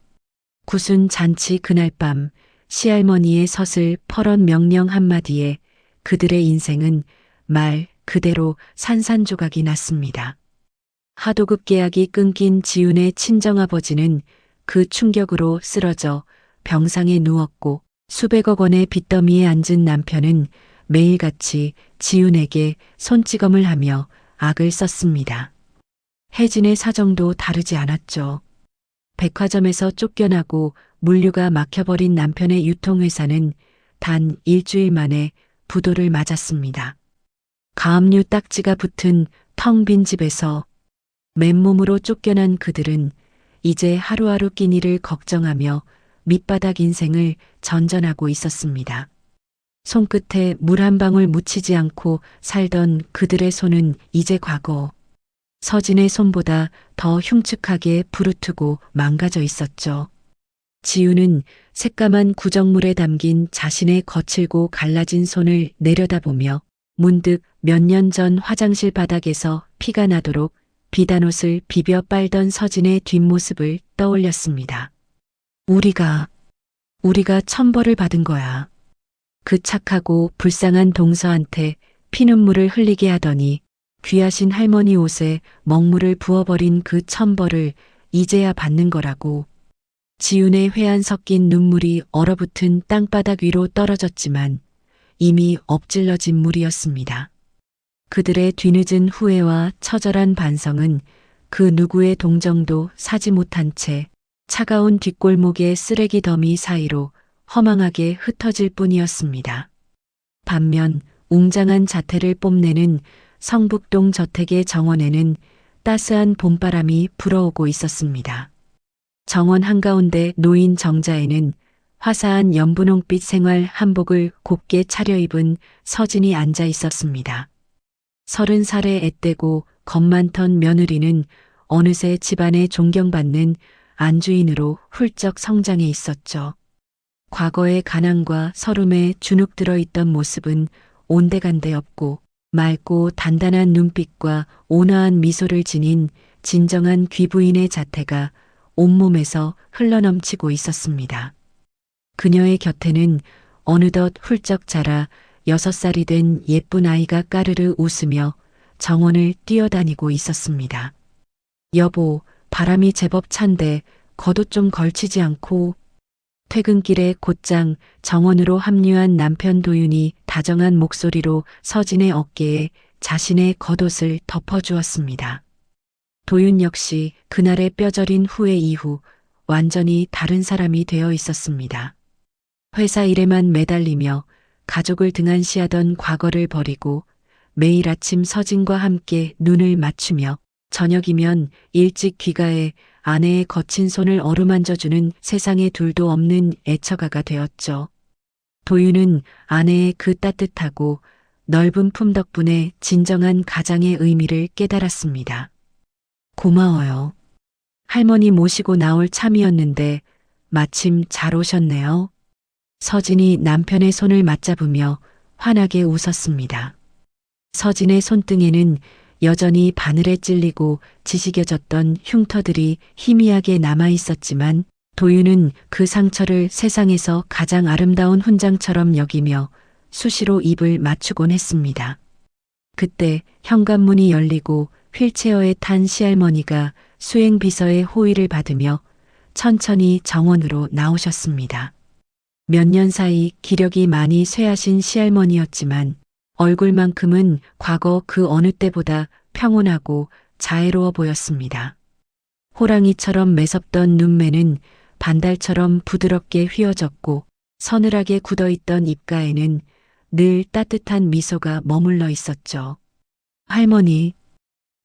구순 잔치 그날 밤 시할머니의 서슬 퍼런 명령 한마디에 그들의 인생은 말 그대로 산산조각이 났습니다. 하도급 계약이 끊긴 지훈의 친정아버지는 그 충격으로 쓰러져 병상에 누웠고 수백억 원의 빚더미에 앉은 남편은 매일같이 지훈에게 손찌검을 하며 악을 썼습니다. 혜진의 사정도 다르지 않았죠. 백화점에서 쫓겨나고 물류가 막혀버린 남편의 유통회사는 단 일주일 만에 부도를 맞았습니다. 가압류 딱지가 붙은 텅 빈 집에서 맨몸으로 쫓겨난 그들은 이제 하루하루 끼니를 걱정하며 밑바닥 인생을 전전하고 있었습니다. 손끝에 물 한 방울 묻히지 않고 살던 그들의 손은 이제 과거. 서진의 손보다 더 흉측하게 부르트고 망가져 있었죠. 지우는 새까만 구정물에 담긴 자신의 거칠고 갈라진 손을 내려다보며 문득 몇 년 전 화장실 바닥에서 피가 나도록 비단옷을 비벼 빨던 서진의 뒷모습을 떠올렸습니다. 우리가 천벌을 받은 거야. 그 착하고 불쌍한 동서한테 피눈물을 흘리게 하더니 귀하신 할머니 옷에 먹물을 부어버린 그 천벌을 이제야 받는 거라고. 지훈의 회한 섞인 눈물이 얼어붙은 땅바닥 위로 떨어졌지만 이미 엎질러진 물이었습니다. 그들의 뒤늦은 후회와 처절한 반성은 그 누구의 동정도 사지 못한 채 차가운 뒷골목의 쓰레기 더미 사이로 허망하게 흩어질 뿐이었습니다. 반면 웅장한 자태를 뽐내는 성북동 저택의 정원에는 따스한 봄바람이 불어오고 있었습니다. 정원 한가운데 놓인 정자에는 화사한 연분홍빛 생활 한복을 곱게 차려입은 서진이 앉아 있었습니다. 30살에 앳되고 겁 많던 며느리는 어느새 집안에 존경받는 안주인으로 훌쩍 성장해 있었죠. 과거의 가난과 서름에 주눅 들어 있던 모습은 온데간데 없고 맑고 단단한 눈빛과 온화한 미소를 지닌 진정한 귀부인의 자태가 온몸에서 흘러넘치고 있었습니다. 그녀의 곁에는 어느덧 훌쩍 자라 6살이 된 예쁜 아이가 까르르 웃으며 정원을 뛰어다니고 있었습니다. 여보, 바람이 제법 찬데 겉옷 좀 걸치지 않고. 퇴근길에 곧장 정원으로 합류한 남편 도윤이 다정한 목소리로 서진의 어깨에 자신의 겉옷을 덮어주었습니다. 도윤 역시 그날의 뼈저린 후회 이후 완전히 다른 사람이 되어 있었습니다. 회사 일에만 매달리며 가족을 등한시하던 과거를 버리고 매일 아침 서진과 함께 눈을 맞추며 저녁이면 일찍 귀가해 아내의 거친 손을 어루만져주는 세상에 둘도 없는 애처가가 되었죠. 도윤은 아내의 그 따뜻하고 넓은 품 덕분에 진정한 가장의 의미를 깨달았습니다. 고마워요. 할머니 모시고 나올 참이었는데 마침 잘 오셨네요. 서진이 남편의 손을 맞잡으며 환하게 웃었습니다. 서진의 손등에는 여전히 바늘에 찔리고 지시겨졌던 흉터들이 희미하게 남아 있었지만 도윤은 그 상처를 세상에서 가장 아름다운 훈장처럼 여기며 수시로 입을 맞추곤 했습니다. 그때 현관문이 열리고 휠체어에 탄 시할머니가 수행비서의 호의를 받으며 천천히 정원으로 나오셨습니다. 몇 년 사이 기력이 많이 쇠하신 시할머니였지만 얼굴만큼은 과거 그 어느 때보다 평온하고 자애로워 보였습니다. 호랑이처럼 매섭던 눈매는 반달처럼 부드럽게 휘어졌고 서늘하게 굳어있던 입가에는 늘 따뜻한 미소가 머물러 있었죠. 할머니,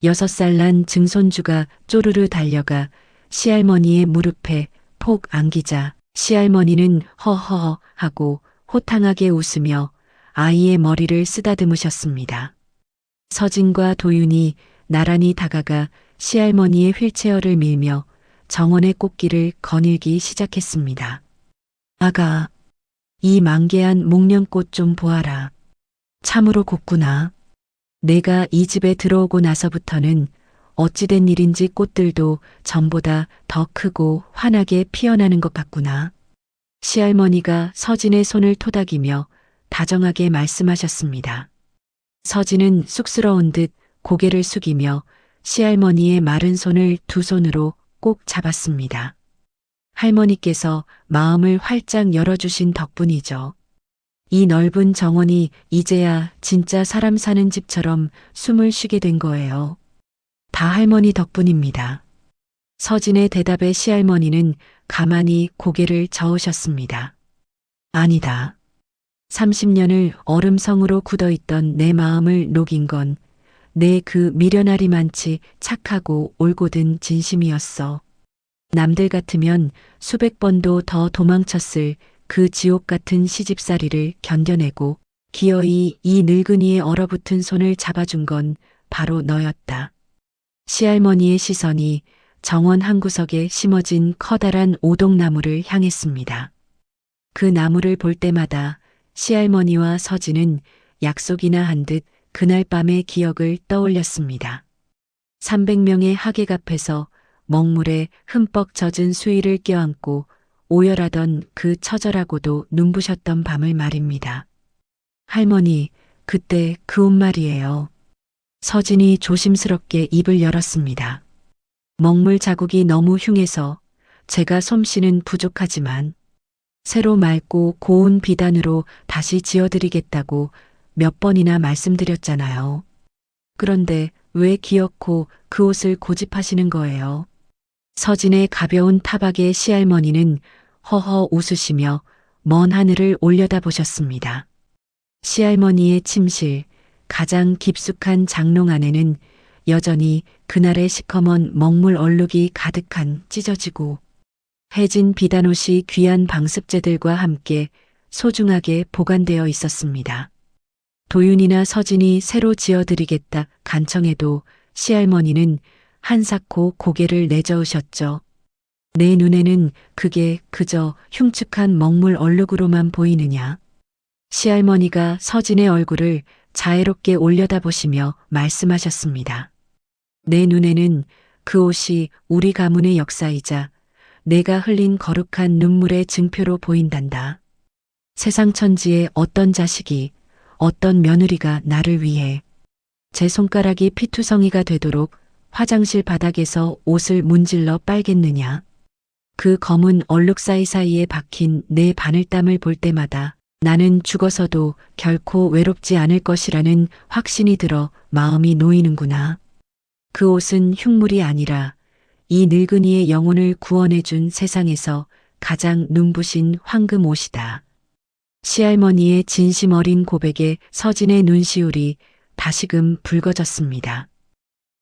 6살 난 증손주가 쪼르르 달려가 시할머니의 무릎에 폭 안기자 시할머니는 허허 하고 호탕하게 웃으며 아이의 머리를 쓰다듬으셨습니다. 서진과 도윤이 나란히 다가가 시할머니의 휠체어를 밀며 정원의 꽃길을 거닐기 시작했습니다. 아가, 이 만개한 목련꽃 좀 보아라. 참으로 곱구나. 내가 이 집에 들어오고 나서부터는 어찌된 일인지 꽃들도 전보다 더 크고 환하게 피어나는 것 같구나. 시할머니가 서진의 손을 토닥이며 다정하게 말씀하셨습니다. 서진은 쑥스러운 듯 고개를 숙이며 시할머니의 마른 손을 두 손으로 꼭 잡았습니다. 할머니께서 마음을 활짝 열어주신 덕분이죠. 이 넓은 정원이 이제야 진짜 사람 사는 집처럼 숨을 쉬게 된 거예요. 다 할머니 덕분입니다. 서진의 대답에 시할머니는 가만히 고개를 저으셨습니다. 아니다. 30년을 얼음성으로 굳어있던 내 마음을 녹인 건 내 그 미련아리만치 착하고 올곧은 진심이었어. 남들 같으면 수백 번도 더 도망쳤을 그 지옥 같은 시집살이를 견뎌내고 기어이 이 늙은이의 얼어붙은 손을 잡아준 건 바로 너였다. 시할머니의 시선이 정원 한 구석에 심어진 커다란 오동나무를 향했습니다. 그 나무를 볼 때마다 시할머니와 서진은 약속이나 한 듯 그날 밤의 기억을 떠올렸습니다. 300명의 하객 앞에서 먹물에 흠뻑 젖은 수의를 껴안고 오열하던 그 처절하고도 눈부셨던 밤을 말입니다. 할머니, 그때 그 옷 말이에요. 서진이 조심스럽게 입을 열었습니다. 먹물 자국이 너무 흉해서 제가 솜씨는 부족하지만 새로 맑고 고운 비단으로 다시 지어드리겠다고 몇 번이나 말씀드렸잖아요. 그런데 왜 기어코 그 옷을 고집하시는 거예요? 서진의 가벼운 타박에 시할머니는 허허 웃으시며 먼 하늘을 올려다보셨습니다. 시할머니의 침실, 가장 깊숙한 장롱 안에는 여전히 그날의 시커먼 먹물 얼룩이 가득한 찢어지고 해진 비단옷이 귀한 방습제들과 함께 소중하게 보관되어 있었습니다. 도윤이나 서진이 새로 지어드리겠다 간청해도 시할머니는 한사코 고개를 내저으셨죠. 내 눈에는 그게 그저 흉측한 먹물 얼룩으로만 보이느냐. 시할머니가 서진의 얼굴을 자애롭게 올려다보시며 말씀하셨습니다. 내 눈에는 그 옷이 우리 가문의 역사이자 내가 흘린 거룩한 눈물의 증표로 보인단다. 세상 천지에 어떤 자식이, 어떤 며느리가 나를 위해 제 손가락이 피투성이가 되도록 화장실 바닥에서 옷을 문질러 빨겠느냐. 그 검은 얼룩 사이사이에 박힌 내 바늘땀을 볼 때마다 나는 죽어서도 결코 외롭지 않을 것이라는 확신이 들어 마음이 놓이는구나. 그 옷은 흉물이 아니라 이 늙은이의 영혼을 구원해준 세상에서 가장 눈부신 황금 옷이다. 시할머니의 진심 어린 고백에 서진의 눈시울이 다시금 붉어졌습니다.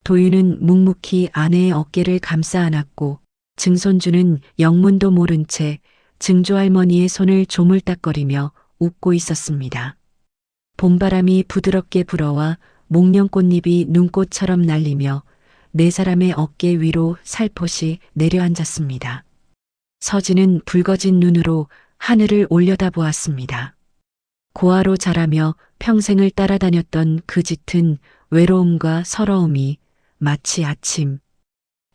도윤은 묵묵히 아내의 어깨를 감싸 안았고 증손주는 영문도 모른 채 증조할머니의 손을 조물딱거리며 웃고 있었습니다. 봄바람이 부드럽게 불어와 목련꽃잎이 눈꽃처럼 날리며 네 사람의 어깨 위로 살포시 내려앉았습니다. 서진은 붉어진 눈으로 하늘을 올려다보았습니다. 고아로 자라며 평생을 따라다녔던 그 짙은 외로움과 서러움이 마치 아침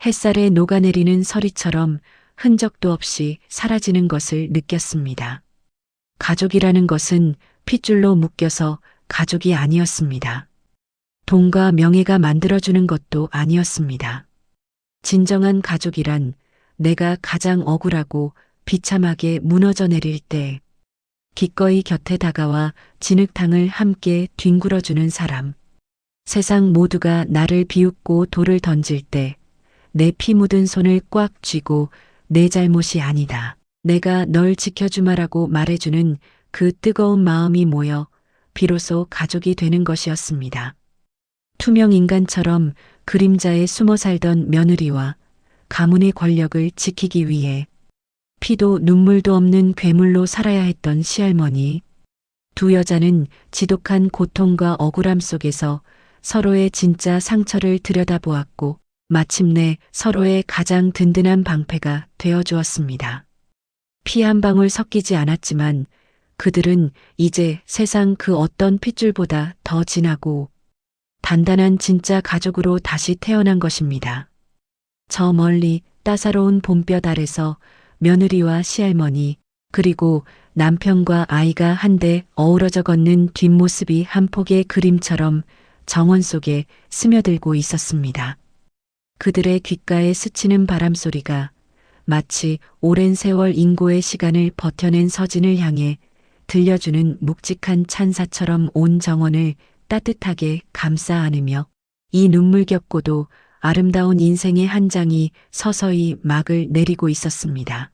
햇살에 녹아내리는 서리처럼 흔적도 없이 사라지는 것을 느꼈습니다. 가족이라는 것은 핏줄로 묶여서 가족이 아니었습니다. 돈과 명예가 만들어주는 것도 아니었습니다. 진정한 가족이란 내가 가장 억울하고 비참하게 무너져 내릴 때 기꺼이 곁에 다가와 진흙탕을 함께 뒹굴어주는 사람. 세상 모두가 나를 비웃고 돌을 던질 때 내 피 묻은 손을 꽉 쥐고 내 잘못이 아니다. 내가 널 지켜주마라고 말해주는 그 뜨거운 마음이 모여 비로소 가족이 되는 것이었습니다. 투명 인간처럼 그림자에 숨어 살던 며느리와 가문의 권력을 지키기 위해 피도 눈물도 없는 괴물로 살아야 했던 시할머니. 두 여자는 지독한 고통과 억울함 속에서 서로의 진짜 상처를 들여다보았고 마침내 서로의 가장 든든한 방패가 되어 주었습니다. 피 한 방울 섞이지 않았지만 그들은 이제 세상 그 어떤 핏줄보다 더 진하고 단단한 진짜 가족으로 다시 태어난 것입니다. 저 멀리 따사로운 봄볕 아래서 며느리와 시할머니 그리고 남편과 아이가 한데 어우러져 걷는 뒷모습이 한 폭의 그림처럼 정원 속에 스며들고 있었습니다. 그들의 귓가에 스치는 바람 소리가 마치 오랜 세월 인고의 시간을 버텨낸 서진을 향해 들려주는 묵직한 찬사처럼 온 정원을 따뜻하게 감싸 안으며 이 눈물겹고도 아름다운 인생의 한 장이 서서히 막을 내리고 있었습니다.